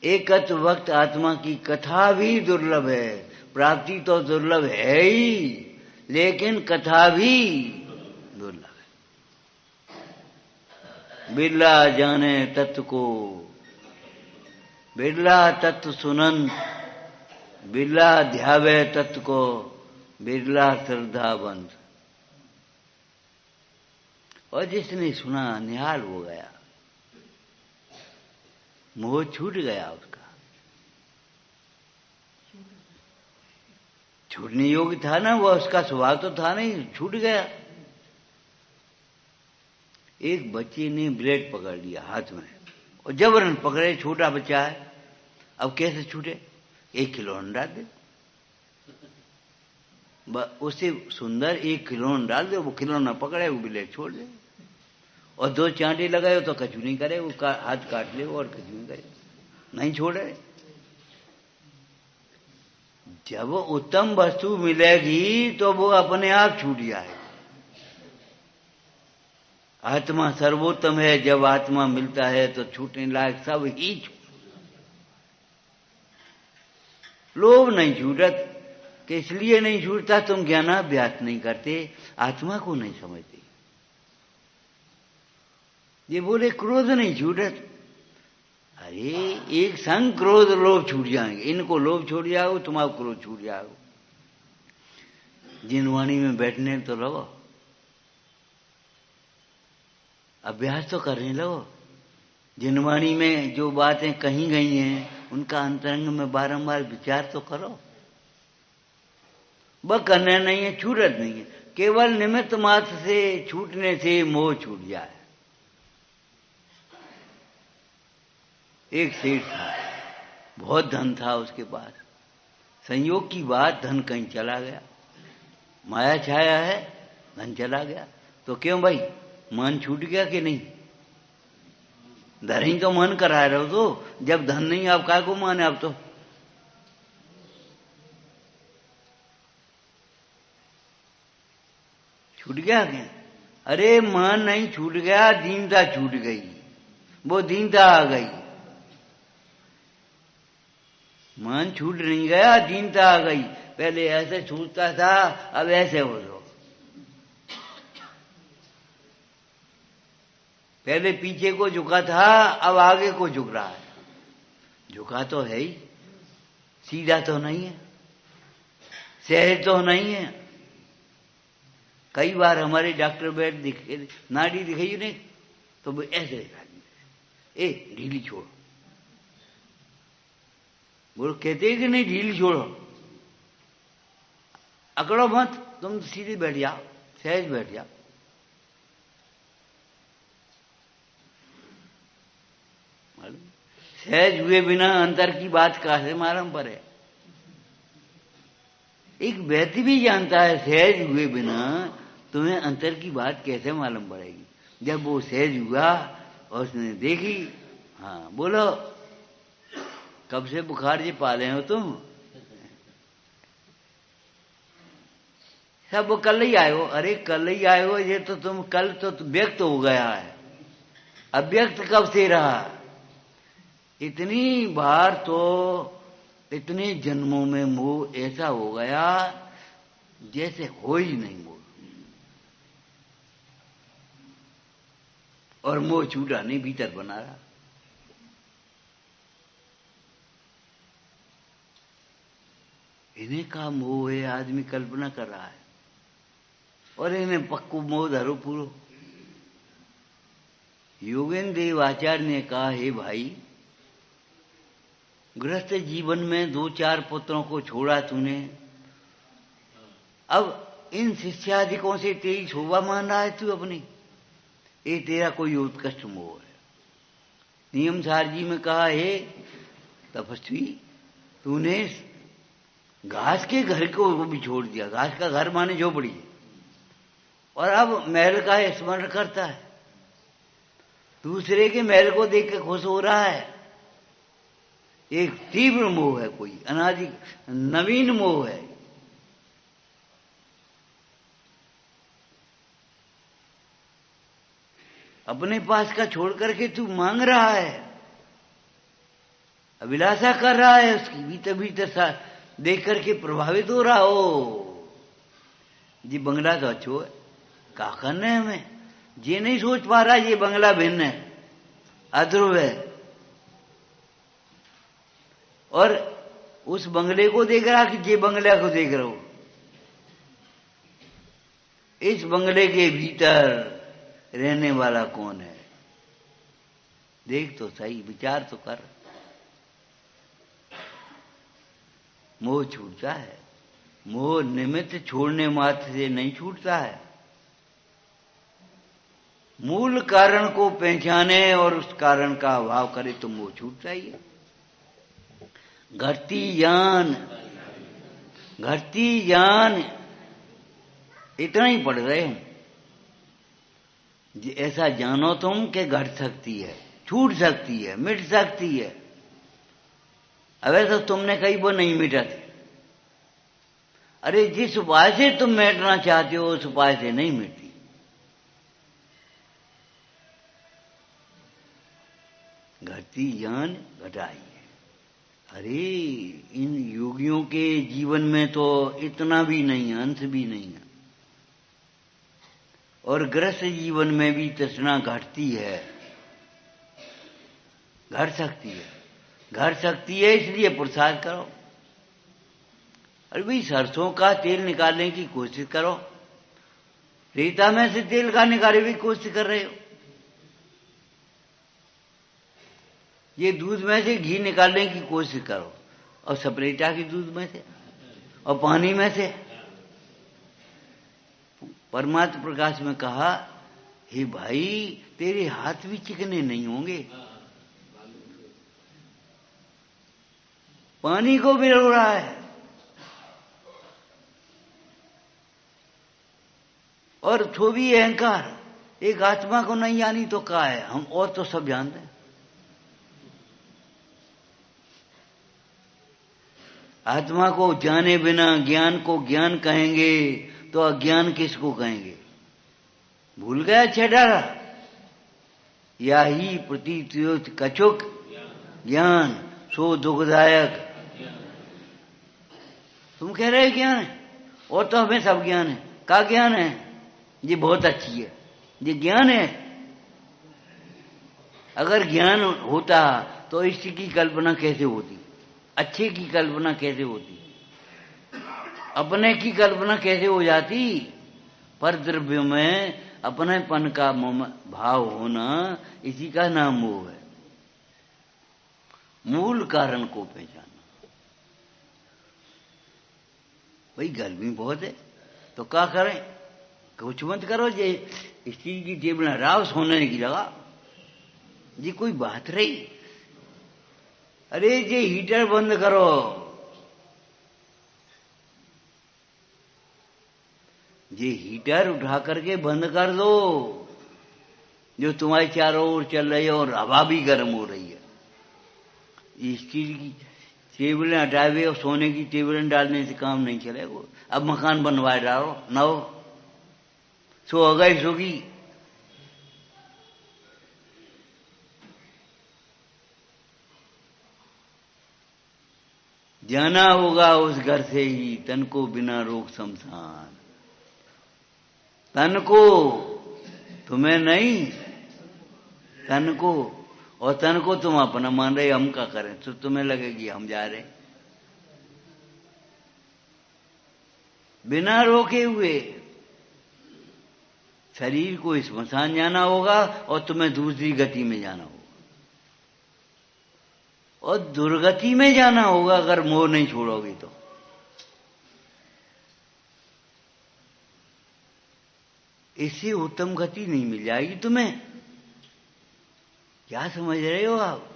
एकत वक्त आत्मा की कथा भी दुर्लभ है, प्राप्ति तो दुर्लभ है ही, लेकिन कथा भी दुर्लभ है। बिरला जाने तत्व को, बिरला तत्व सुनन, बिरला ध्यावे तत्व को, बिरला श्रद्धावंत। और जिसने सुना निहाल हो गया, मोह छूट गया उसका। छूटने योग्य था ना वो, उसका स्वभाव तो था नहीं, छूट गया। एक बच्चे ने ब्लेड पकड़ लिया हाथ में और जबरन पकड़े, छोटा बच्चा है, अब कैसे छूटे? 1 खिलौना डाल दे, उसे सुंदर 1 खिलौना डाल दे, वो खिलौना पकड़े, वो ब्लेड छोड़ दे, और 2 चांटे लगाए तो कछु नहीं करे, वो हाथ काट ले और कछु नहीं करे, नहीं छोड़े। जब उत्तम वस्तु मिलेगी तो वो अपने आप छूट जाएगी। आत्मा सर्वोत्तम है, जब आत्मा मिलता है तो छूटने लायक सब ही लोभ नहीं छूटत। कि इसलिए नहीं छूटता, तुम ज्ञानाभ्यास नहीं करते, आत्मा को नहीं समझते। ये बोले क्रोध नहीं छूटत, अरे एक संग क्रोध लोभ छूट जाएंगे। इनको लोभ छूट जाओ, तुम्हारा क्रोध छूट जाओ। जिनवाणी में बैठने तो रहो, अभ्यास तो करने लगो। जिनवाणी में जो बातें कही गई हैं उनका अंतरंग में बारंबार विचार तो करो। वह करना नहीं है, छूटत नहीं है, केवल निमित्त मात्र से छूटने से मोह छूट जाए। एक सेठ था, बहुत धन था उसके पास। संयोग की बात, धन कहीं चला गया, माया छाया है, धन चला गया। तो क्यों भाई, मन छूट गया कि नहीं? धन ही तो मन करा रहे हो, तो जब धन नहीं आप काय को माने? आप तो छूट गया क्या? अरे मन नहीं छूट गया, दीनता छूट गई, वो दीनता आ गई। मन छूट नहीं गया, दीनता आ गई। पहले ऐसे छूटता था, अब ऐसे हो रहा। पहले पीछे को झुका था, अब आगे को झुक रहा है। झुका तो है ही, सीधा तो नहीं है, सहज तो नहीं है। कई बार हमारे डॉक्टर बैठ दिखे, नाड़ी दिखाई नहीं तो वो ऐसे दिखा दी, ए ढीली छोड़ो। वो कहते हैं कि नहीं ढीली छोड़ो, अकड़ो मत, तुम सीधे बैठ जाओ, सहज बैठ जाओ। सहज हुए बिना अंतर की बात कहां से मालूम पड़े। एक व्यक्ति भी जानता है सहज हुए बिना तुम्हें अंतर की बात कैसे मालूम पड़ेगी। जब वो सहज हुआ और उसने देखी, हाँ बोलो कब से बुखार जी पाले हो तुम? सब वो कल ही आए हो। अरे कल ही आए हो, ये तो तुम कल तो व्यक्त हो गया है, अव्यक्त कब से रहा? इतनी बार तो इतने जन्मों में मोह ऐसा हो गया जैसे हो ही नहीं मोह, और मोह छूटा नहीं, भीतर बना रहा। इन्हें का मोह है, आदमी कल्पना कर रहा है, और इन्हें पक्कू मोह धरो पूरो। योगेंद्र देव आचार्य ने कहा, हे भाई, गृहस्थ जीवन में 2-4 पुत्रों को छोड़ा तूने, अब इन शिष्याधिकों से तेरी शोभा मान रहा है तू अपनी, ये तेरा कोई उत्कृष्ट मोह है। नियम सार जी में कहा, हे तपस्वी, तूने घास के घर को भी छोड़ दिया। घास का घर माने झोपड़ी, और अब महल का स्मरण करता है। दूसरे के महल को देख के खुश हो रहा है। एक तीव्र मोह है, कोई अनादि नवीन मोह है। अपने पास का छोड़ करके तू मांग रहा है, अभिलाषा कर रहा है, उसकी भीतर भीतर देख करके प्रभावित हो रहा हो। जी बंगला तो अच्छो है, क्या करना है हमें? ये नहीं सोच पा रहा ये बंगला भिन्न है, अध्रुव है, और उस बंगले को देख रहा कि ये बंगला को देख रहा हो। इस बंगले के भीतर रहने वाला कौन है? देख तो सही, विचार तो कर। मोह छूटता है, मोह निमित्त छोड़ने मात्र से नहीं छूटता है। मूल कारण को पहचाने और उस कारण का अभाव करे तो मोह छूटता ही है। घटती ज्ञान, घटती ज्ञान, इतना ही पढ़ रहे हैं। ऐसा जानो तुम कि घट सकती है, छूट सकती है, मिट सकती है। अबे तो तुमने कहीं वो नहीं मिटा थे। अरे जिस उपाय से तुम मिटना चाहते हो उस उपाय से नहीं मिटती। घटती ज्ञान घटाई है। अरे इन योगियों के जीवन में तो इतना भी नहीं है, अंश भी नहीं है। और गृहस्थ जीवन में भी तृष्णा घटती है, घट सकती है, घट सकती है, इसलिए पुरुषार्थ करो। अरे भाई सरसों का तेल निकालने की कोशिश करो, रेता में से तेल का निकालने की कोशिश कर रहे हो। ये दूध में से घी निकालने की कोशिश करो, और सपरेटा की दूध में से और पानी में से। परमात्मा प्रकाश में कहा, हे भाई तेरे हाथ भी चिकने नहीं होंगे, पानी को भिगो रहा है। और तो भी अहंकार, एक आत्मा को नहीं जानी तो क्या है, हम और तो सब जानते हैं। आत्मा को जाने बिना ज्ञान को ज्ञान कहेंगे तो अज्ञान किसको कहेंगे? भूल गया छेडारा, या ही प्रतीत कछुक ज्ञान सो दुखदायक तुम कह रहे हो ज्ञान है, और तो हमें सब ज्ञान है। का ज्ञान है? ये बहुत अच्छी है, ये ज्ञान है। अगर ज्ञान होता तो इष्ट की कल्पना कैसे होती, अच्छे की कल्पना कैसे होती, अपने की कल्पना कैसे हो जाती? पर द्रव्य में अपनेपन का भाव होना, इसी का नाम मोह है। मूल कारण को पहचानना। भाई गर्मी बहुत है तो क्या करें? कुछ मत करो, जे स्टील की टेबल हटाओ, सोने की जगह। जी कोई बात रही? अरे जे हीटर बंद करो, ये हीटर उठा करके बंद कर दो, जो तुम्हारे चारों ओर चल रही है और हवा भी गर्म हो रही है। स्टील की टेबलें हटावे और सोने की टेबलें डालने से काम नहीं चलेगा। अब मकान बनवाए डालो, नौ सो हो गई सोगी। जाना होगा उस घर से ही, तन को बिना रोक शमशान। तन को, तुम्हें नहीं, तन को। और तन को तुम अपना मान रहे, हम क्या करें? तो तुम्हें लगेगी हम जा रहे बिना रोके हुए। शरीर को स्मशान जाना होगा और तुम्हें दूसरी गति में जाना होगा, और दुर्गति में जाना होगा अगर मोह नहीं छोड़ोगे तो। इससे उत्तम गति नहीं मिल जाएगी तुम्हें। क्या समझ रहे हो आप?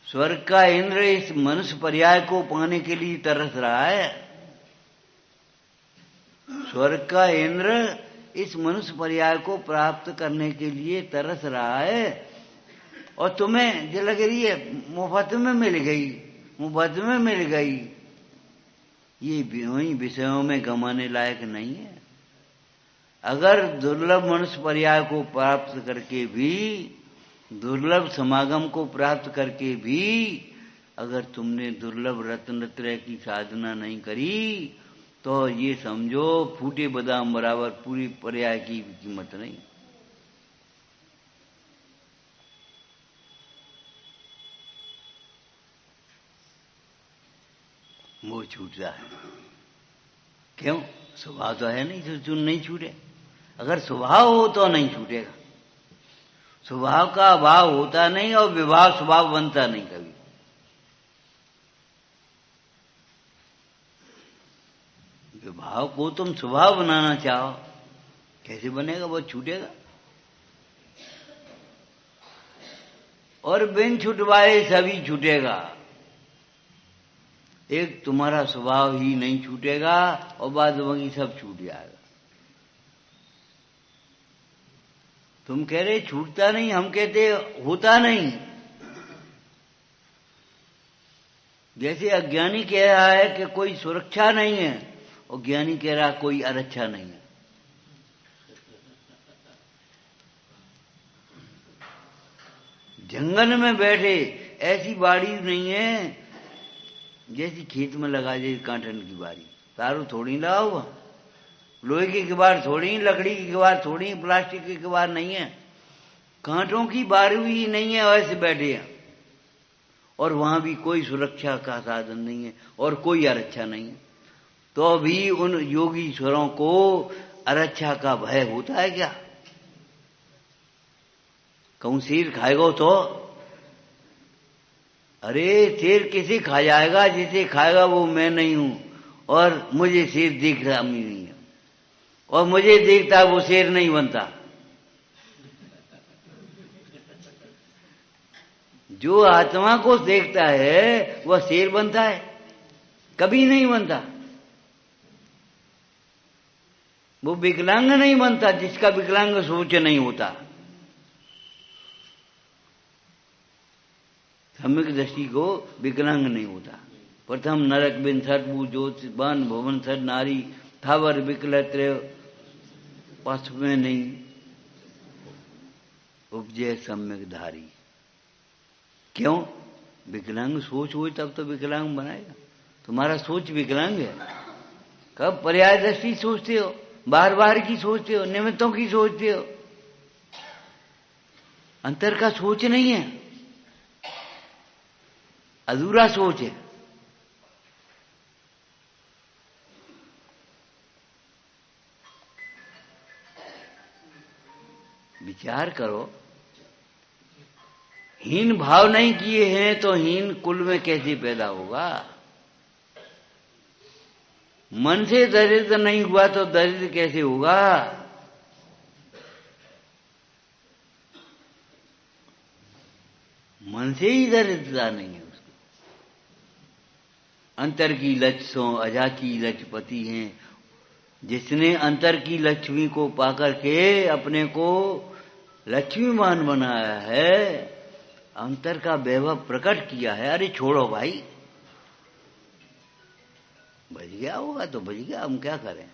स्वर्ग का इंद्र इस मनुष्य पर्याय को पाने के लिए तरस रहा है। स्वर्ग का इंद्र इस मनुष्य पर्याय को प्राप्त करने के लिए तरस रहा है, और तुम्हें जो लग रही है मुफ्त में मिल गई, मुफ्त में मिल गई। ये विषयों में गंवाने लायक नहीं है। अगर दुर्लभ मनुष्य पर्याय को प्राप्त करके भी, दुर्लभ समागम को प्राप्त करके भी अगर तुमने दुर्लभ रत्नत्रय की साधना नहीं करी, तो ये समझो फूटे बादाम बराबर पूरी पर्याय की कीमत नहीं। मोह छूटता है। क्यों? स्वभाव तो है नहीं जो नहीं छूटे। अगर स्वभाव हो तो नहीं छूटेगा। स्वभाव का अभाव होता नहीं और विभाव स्वभाव बनता नहीं कभी। विभाव को तुम स्वभाव बनाना चाहो, कैसे बनेगा? वो छूटेगा। और बिन छुटवाए सभी छूटेगा। एक तुम्हारा स्वभाव ही नहीं छूटेगा और बाद बाकी सब छूट जाएगा। तुम कह रहे छूटता नहीं, हम कहते होता नहीं। जैसे अज्ञानी कह रहा है कि कोई सुरक्षा नहीं है, और ज्ञानी कह रहा कोई अरक्षा नहीं है। जंगल में बैठे ऐसी बाड़ी नहीं है जैसी खेत में लगा जाए कांटन की बाड़ी। तारू थोड़ी लगा हुआ, लोहे की किवाड़ थोड़ी, लकड़ी की किवाड़ थोड़ी, प्लास्टिक की किवाड़ नहीं है, कांटों की बाड़ी ही नहीं है। वैसे बैठे हैं और वहां भी कोई सुरक्षा का साधन नहीं है और कोई अरक्षा नहीं है। तो भी उन योगीश्वरों को अरक्षा का भय होता है क्या? कहूं शेर खाएगा तो? अरे शेर किसे खा जाएगा? जिसे खाएगा वो मैं नहीं हूं, और मुझे शेर देख रहा नहीं है, और मुझे देखता है वो शेर नहीं बनता। जो आत्मा को देखता है वह शेर बनता है? कभी नहीं बनता। वो विकलांग नहीं बनता जिसका विकलांग सोच नहीं होता। सम्यक दृष्टि को विकलांग नहीं होता। प्रथम नरक बिन सर्वभू ज्योतिषबान भवन सर नारी थावर विकलत्रय पथ में नहीं उपजय सम्यक धारी। क्यों? विकलांग सोच हो तब तो विकलांग बनाएगा। तुम्हारा सोच विकलांग है। कब पर्याय दृष्टि सोचते हो, बार बार की सोचते हो, निमित्तों की सोचते हो, अंतर का सोच नहीं है, अधूरा सोच है। विचार करो, हीन भाव नहीं किए हैं तो हीन कुल में कैसे पैदा होगा? मन से दरिद्र नहीं हुआ तो दरिद्र कैसे होगा? मन से ही दरिद्रता नहीं है उसको। अंतर की लक्ष्यों अजा की लक्ष्यपति हैं। जिसने अंतर की लक्ष्मी को पाकर के अपने को लक्ष्मीमान बनाया है, अंतर का वैभव प्रकट किया है। अरे छोड़ो भाई, बच गया होगा तो बच गया, हम क्या करें।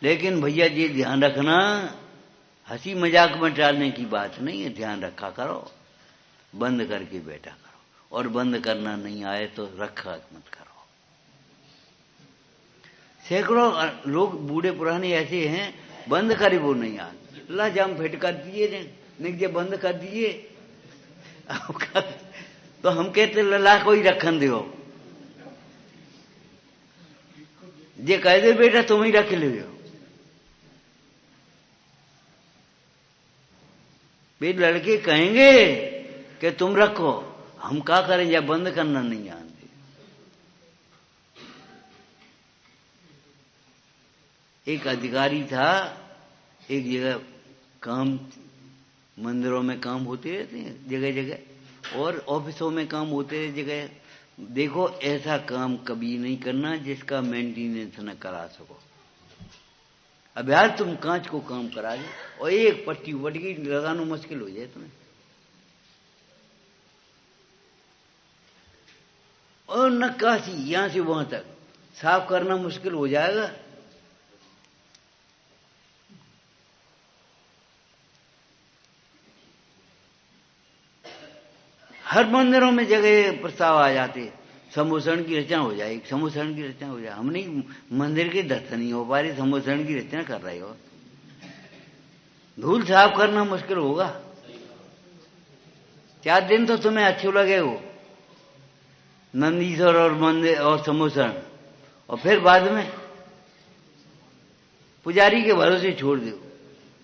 लेकिन भैया जी ध्यान रखना, हंसी मजाक में टालने की बात नहीं है, ध्यान रखा करो, बंद करके बैठा करो, और बंद करना नहीं आए तो रखा मत करो। सैकड़ों लोग बूढ़े पुराने ऐसे हैं, बंद करे वो नहीं आते, ला जाम फिट कर दिए निजे बंद कर दिए। तो हम कहते लला कोई रखन दो, जे कह दे बेटा तुम ही रख लियो। वे लड़के कहेंगे कि तुम रखो, हम क्या करें, या बंद करना नहीं जानते। एक अधिकारी था, एक जगह काम, मंदिरों में काम होते रहते हैं जगह जगह, और ऑफिसों में काम होते रहते जगह। देखो ऐसा काम कभी नहीं करना जिसका मेंटेनेंस न करा सको। अब यार तुम कांच को काम करा दो और एक पट्टी वटकी लगाना मुश्किल हो जाए तुम्हें, और नक्काशी यहां से वहां तक साफ करना मुश्किल हो जाएगा। हर मंदिरों में जगह प्रस्ताव आ जाते, समोसण की रचना हो जाए, समोसण की रचना हो जाए। हम नहीं, मंदिर के दर्शन नहीं हो पा रहे, समोसण की रचना कर रहे हो। धूल साफ करना मुश्किल होगा। 4 दिन तो तुम्हें अच्छे लगे हो, नंदीश्वर और मंदिर और समोसण, और फिर बाद में पुजारी के भरोसे छोड़ दो।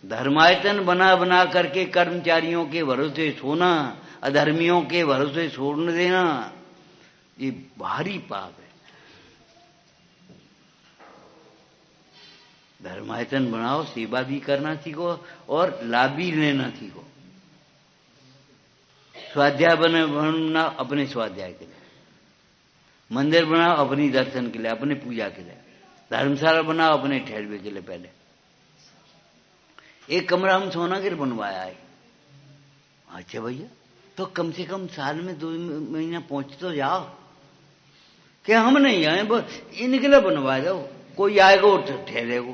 धर्मायतन बना बना करके कर्मचारियों के भरोसे सोना, अधर्मियों के भरोसे छोड़ देना, ये भारी पाप है। धर्मायतन बनाओ, सेवा भी करना सीखो और लाभ भी लेना सीखो। स्वाध्याय बनना अपने स्वाध्याय के लिए, मंदिर बनाओ अपनी दर्शन के लिए, अपने पूजा के लिए, धर्मशाला बनाओ अपने ठहरवे के लिए। पहले एक कमरा हम सोनागिर बनवाया है। अच्छा भैया, तो कम से कम साल में 2 महीना पहुंच तो जाओ। क्या हम नहीं आए, बस इनके लिए बनवा दो। कोई आएगा और ठहरेगा,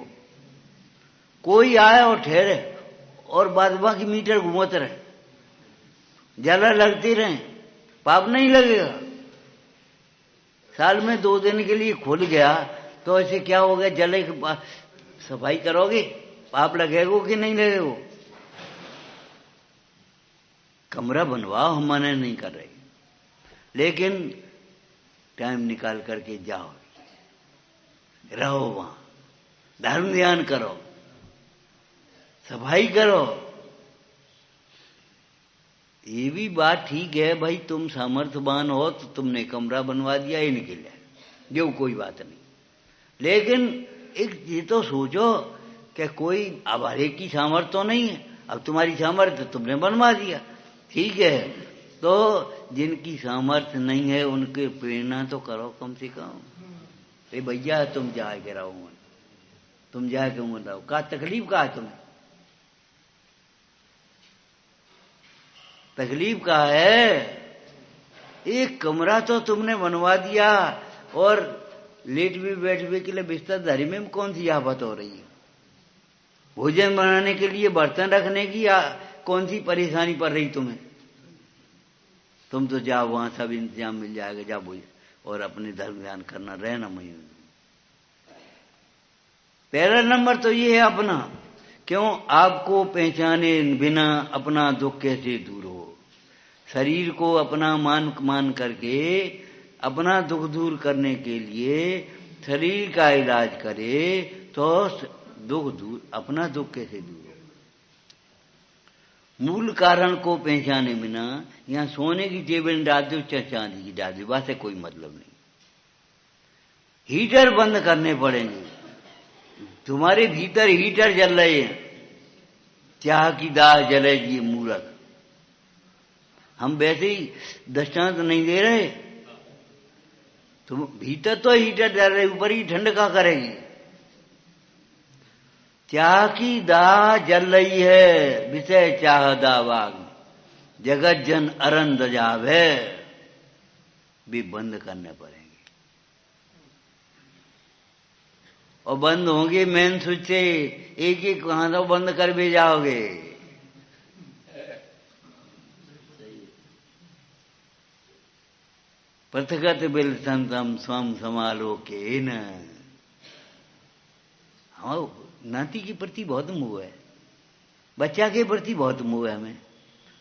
कोई आए और ठहरे, और बाद बाकी मीटर घूमते रहे, जला लगती रहे, पाप नहीं लगेगा। साल में 2 दिन के लिए खुल गया तो ऐसे क्या हो गया, जले के बाद सफाई करोगे, पाप लगेगा कि नहीं लगेगा? कमरा बनवाओ, हम मना नहीं कर रहे, लेकिन टाइम निकाल करके जाओ, रहो वहां, धर्म ध्यान करो, सफाई करो। ये भी बात ठीक है भाई, तुम सामर्थ्यवान हो तो तुमने कमरा बनवा दिया इनके लिए, जो कोई बात नहीं। लेकिन एक ये तो सोचो कि कोई, अब हर एक की सामर्थ्य तो नहीं है, अब तुम्हारी सामर्थ्य तुमने बनवा दिया, ठीक है, तो जिनकी सामर्थ्य नहीं है उनके प्रेरणा तो करो कम से कम। अरे भैया तुम जाके रहो, तुम जाके मत रहो, का तकलीफ का है तुम्हें? तकलीफ का है? एक कमरा तो तुमने बनवा दिया, और लेट भी बैठ भी के लिए बिस्तर धरी में कौन सी आफत हो रही है? भोजन बनाने के लिए बर्तन रखने की कौन सी परेशानी पड़ रही तुम्हें? तुम तो जाओ, वहां सब इंतजाम मिल जाएगा, जा बोल और अपने धर्म ध्यान करना, रहना वहीं। पहला नंबर तो ये है अपना, क्यों? आपको पहचाने बिना अपना दुख कैसे दूर हो? शरीर को अपना मान करके अपना दुख दूर करने के लिए शरीर का इलाज करे तो दुख दूर, अपना दुख कैसे दूर हो? मूल कारण को पहचाने बिना यहां सोने की टेबल डाल दो चाहे चांदी की डाल दो, बात से कोई मतलब नहीं। हीटर बंद करने पड़ेंगे। तुम्हारे भीतर हीटर जल रहे हैं, चाह की दाह जलेगी मूर्ख। हम वैसे ही दृष्टांत नहीं दे रहे, तुम भीतर तो हीटर जल रहे, ऊपर ही ठंड का करेगी। चाह की दाह जल रही है, विषय चाह दावाग, जगत जन अरंद जावे, भी बंद करने पड़ेंगे। और बंद होंगे मेन स्विच से, एक एक कहां तो बंद कर भी जाओगे। पथगत बिल संतम स्वम समालोके न। हाँ, नाती के प्रति बहुत मोह है, बच्चा के प्रति बहुत मोह है,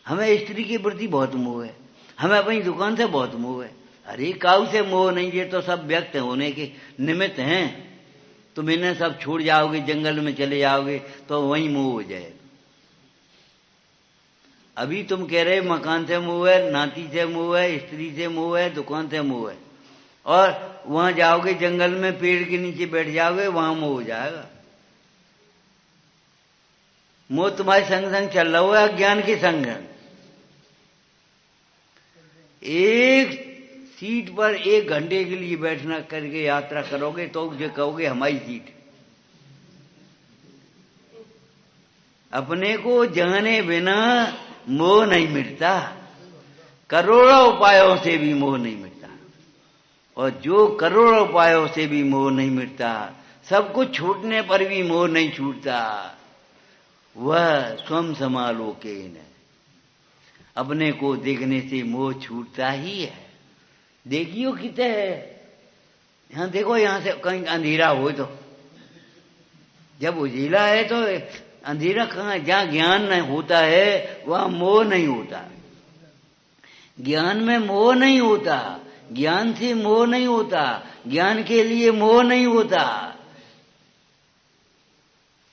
हमें स्त्री के प्रति बहुत मोह है, हमें अपनी दुकान से बहुत मोह है। अरे काऊ से मोह नहीं, ये तो सब व्यक्त होने के निमित्त हैं। तुम इन्हें सब छोड़ जाओगे, जंगल में चले जाओगे तो वहीं मोह हो जाए। अभी तुम कह रहे मकान से मोह है, नाती से मोह है, स्त्री से मोह है, दुकान से मोह है, और वहां जाओगे जंगल में पेड़ के नीचे बैठ जाओगे, वहां मोह हो जाएगा। मोह तुम्हारे संग संग चल रहा है, अज्ञान के संग। एक सीट पर 1 घंटे के लिए बैठना करके यात्रा करोगे तो जो कहोगे हमारी सीट। अपने को जाने बिना मोह नहीं मिटता, करोड़ों उपायों से भी मोह नहीं मिटता। और जो करोड़ों उपायों से भी मोह नहीं मिटता, सब कुछ छूटने पर भी मोह नहीं छूटता, वह स्वयं समालोके न। अपने को देखने से मोह छूटता ही है। देखियो कितने है, यहां देखो, यहां से कहीं अंधेरा हो तो, जब उजीला है तो अंधेरा कहाँ? जहां ज्ञान नहीं होता है वहां मोह नहीं होता। ज्ञान में मोह नहीं होता, ज्ञान से मोह नहीं होता, ज्ञान के लिए मोह नहीं होता।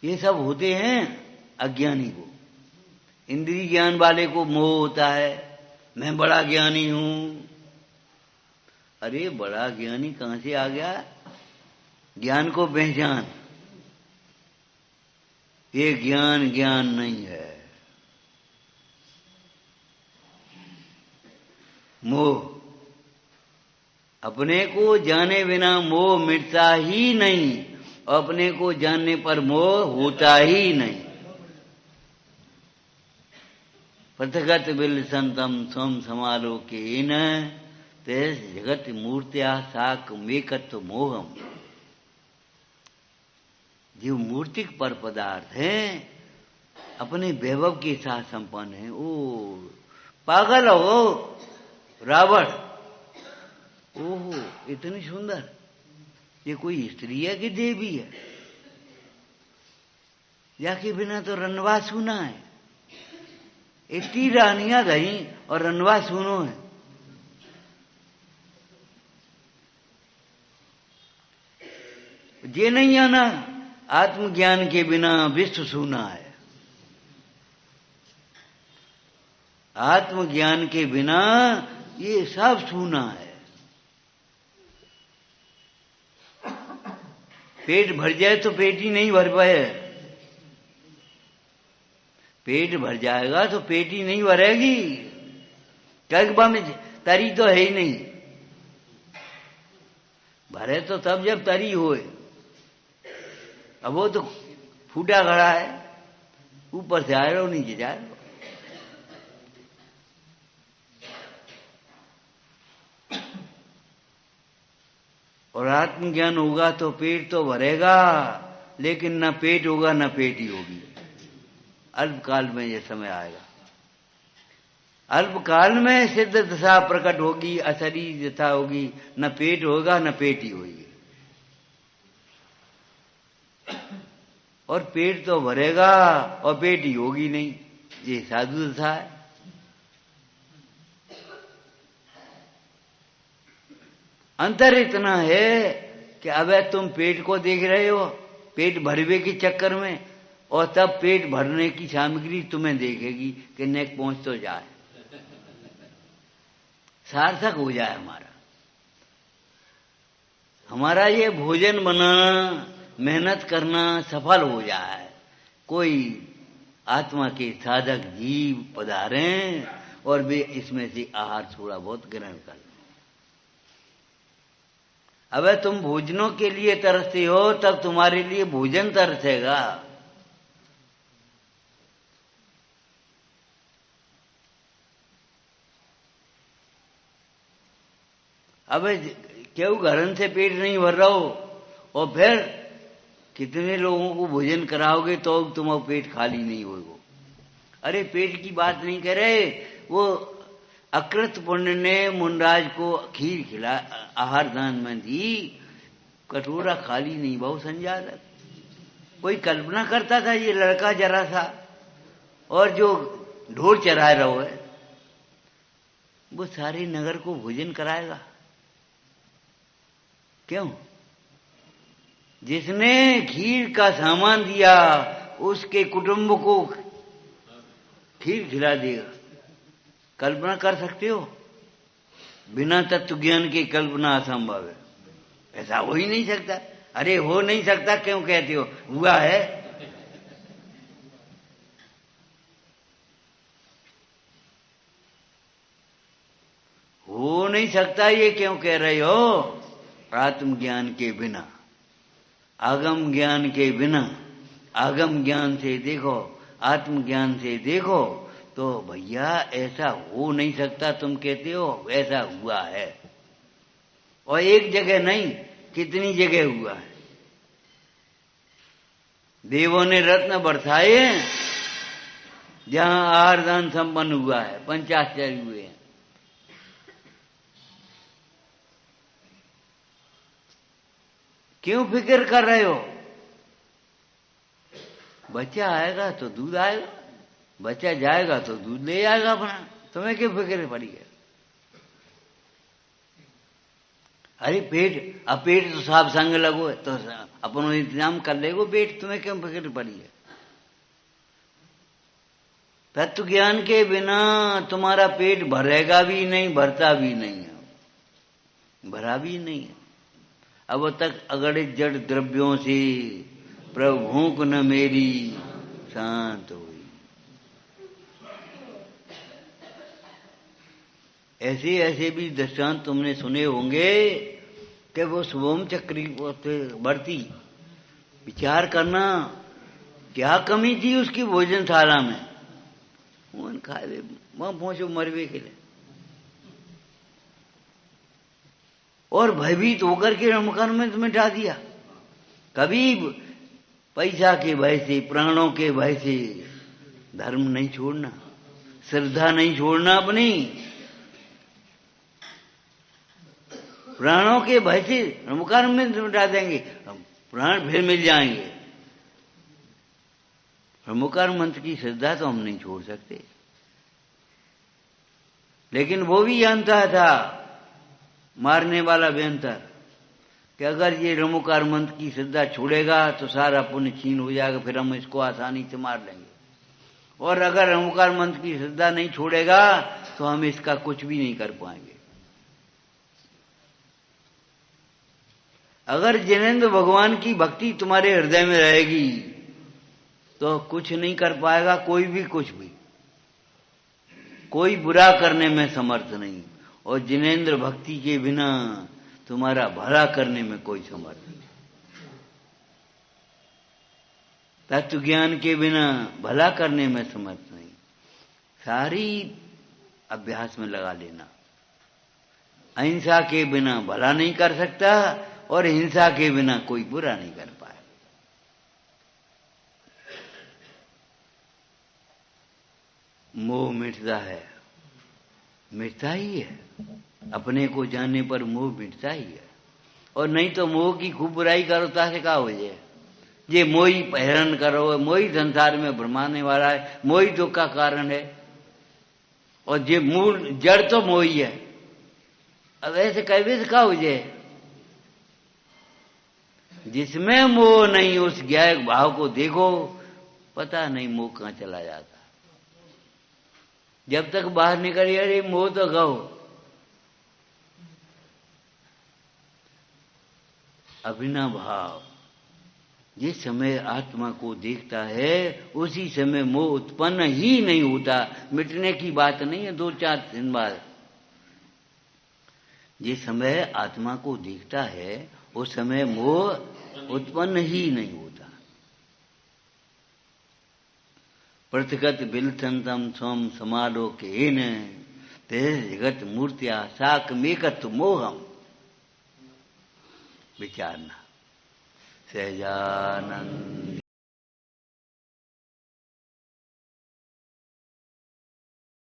ये सब होते हैं अज्ञानी को। इंद्रिय ज्ञान वाले को मोह होता है, मैं बड़ा ज्ञानी हूं। अरे बड़ा ज्ञानी कहां से आ गया? ज्ञान को पहचान। ये ज्ञान ज्ञान नहीं है, मोह। अपने को जाने बिना मोह मिटता ही नहीं, अपने को जानने पर मोह होता ही नहीं। पथगत बिल संतम स्वम समालोके न, तेज जगत मूर्त्या साक मेकत्व मोहम। जो मूर्तिक पर पदार्थ हैं, अपने वैभव के साथ संपन्न है। ओ पागल हो रावण, ओहो इतनी सुंदर, ये कोई स्त्री है कि देवी है? जाके बिना तो रनवा सुना है, इतनी रानियां रही और रनवा सुनो है। ये नहीं आना, आत्मज्ञान के बिना विश्व सूना है। आत्मज्ञान के बिना ये सब सूना है। पेट भर जाए तो पेट ही नहीं भर पाए, पेट भर जाएगा तो पेट ही नहीं भरेगी। कगबा में तरी तो है ही नहीं, भरे तो तब जब तरी होए। अब वो तो फूटा खड़ा है, ऊपर से आए रहो नीचे जा रहे हो। और आत्मज्ञान होगा तो पेट तो भरेगा, लेकिन न पेट होगा न पेटी होगी। अल्पकाल में यह समय आएगा। अल्पकाल में सिद्ध दशा प्रकट होगी, असरी दशा होगी, न पेट होगा न पेटी होगी। और पेट तो भरेगा और पेटी होगी नहीं, ये साधु दशा है। अंतर इतना है कि अब तुम पेट को देख रहे हो पेट भरवे के चक्कर में, और तब पेट भरने की सामग्री तुम्हें देखेगी कि नेक पहुंच तो जाए, सार्थक हो जाए हमारा ये भोजन बनाना, मेहनत करना सफल हो जाए। कोई आत्मा के साधक जीव पधारें और वे इसमें से आहार थोड़ा बहुत ग्रहण कर लें। अब तुम भोजनों के लिए तरसते हो, तब तुम्हारे लिए भोजन तरसेगा। अब क्यों घरन से पेट नहीं भर रहा हो, और फिर कितने लोगों को भोजन कराओगे तो तुम्हारा पेट खाली नहीं होगा। अरे पेट की बात नहीं कर रहे, वो अकृत पुण्य ने मुंडराज को खीर खिला, आहार दान में दी, कटोरा खाली नहीं बहु संजालक। कोई कल्पना करता था ये लड़का जरा सा और जो ढोर चरा रहा है वो सारे नगर को भोजन कराएगा? क्यों? जिसने खीर का सामान दिया उसके कुटुंब को खीर खिला देगा। कल्पना कर सकते हो? बिना तत्व ज्ञान के कल्पना असंभव है, ऐसा हो ही नहीं सकता। अरे हो नहीं सकता क्यों कहते हो? हुआ है। हो नहीं सकता ये क्यों कह रहे हो? आत्मज्ञान के बिना, आगम ज्ञान के बिना, आगम ज्ञान से देखो, आत्मज्ञान से देखो तो भैया ऐसा हो नहीं सकता। तुम कहते हो ऐसा हुआ है, और एक जगह नहीं कितनी जगह हुआ है। देवों ने रत्न बरसाए जहां आहार दान संपन्न हुआ है, पंचाश्चर्य हुए हैं। क्यों फिक्र कर रहे हो? बच्चा आएगा तो दूध आएगा, बच्चा जाएगा तो दूध ले आएगा अपना, तुम्हें क्यों फिक्र पड़ी है? अरे पेट, अब पेट तो साफ संग लगो तो अपन इंतजाम कर लेगो पेट, तुम्हें क्यों फिक्र पड़ी है? तत्व ज्ञान के बिना तुम्हारा पेट भरेगा भी नहीं, भरता भी नहीं है, भरा भी नहीं है। अब तक अगड़ित जड़ द्रव्यों से प्रभु भूख न मेरी शांत हुई। ऐसे ऐसे भी दृष्टांत तुमने सुने होंगे कि वो शुभम चक्री बढ़ती। विचार करना क्या कमी थी उसकी भोजनशाला में, उन खाए वहां पहुंचो मरवे के लिए, और भयभीत होकर के मकान में मिटा दिया। कभी पैसा के भय से, प्राणों के भय से धर्म नहीं छोड़ना, श्रद्धा नहीं छोड़ना अपनी। प्राणों के भय से मकान में मिटा देंगे, प्राण फिर मिल जाएंगे। प्रमुखार मंत्र की श्रद्धा तो हम नहीं छोड़ सकते, लेकिन वो भी जानता था मारने वाला बेंतर कि अगर ये रमुकार मंत्र की श्रद्धा छोड़ेगा तो सारा पुण्य छीन हो जाएगा, फिर हम इसको आसानी से मार लेंगे। और अगर रमुकार मंत्र की श्रद्धा नहीं छोड़ेगा तो हम इसका कुछ भी नहीं कर पाएंगे। अगर जिनेंद्र भगवान की भक्ति तुम्हारे हृदय में रहेगी तो कुछ नहीं कर पाएगा कोई भी, कुछ भी। कोई बुरा करने में समर्थ नहीं, और जिनेंद्र भक्ति के बिना तुम्हारा भला करने में कोई समर्थ नहीं। तत्व ज्ञान के बिना भला करने में समर्थ नहीं। सारी अभ्यास में लगा लेना। अहिंसा के बिना भला नहीं कर सकता, और हिंसा के बिना कोई बुरा नहीं कर पाए। मोह मिटता है मिटता ही है। अपने को जानने पर मोह मिटता ही है। और नहीं तो मोह की खूब बुराई करो तासे का हो जाए। ये मोही हैरान करो, मोही संसार में भ्रमाने वाला है, मोही दुख का कारण है। और ये मूल जड़ तो मोही है। अब ऐसे कहवे से का हो जाए। जिसमें मोह नहीं उस ज्ञाय भाव को देखो, पता नहीं मोह कहां चला जाता। जब तक बाहर निकल अरे मोह तो गो। अभिनव भाव जिस समय आत्मा को देखता है उसी समय मोह उत्पन्न ही नहीं होता। मिटने की बात नहीं है 2-4 दिन बाद। जिस समय आत्मा को देखता है उस समय मोह उत्पन्न ही नहीं होता। प्रतिगत बिलथंतम स्वम समालोकेन ते जगत मूर्त्या साकमेकत मोहम। विचारना। सहजानंद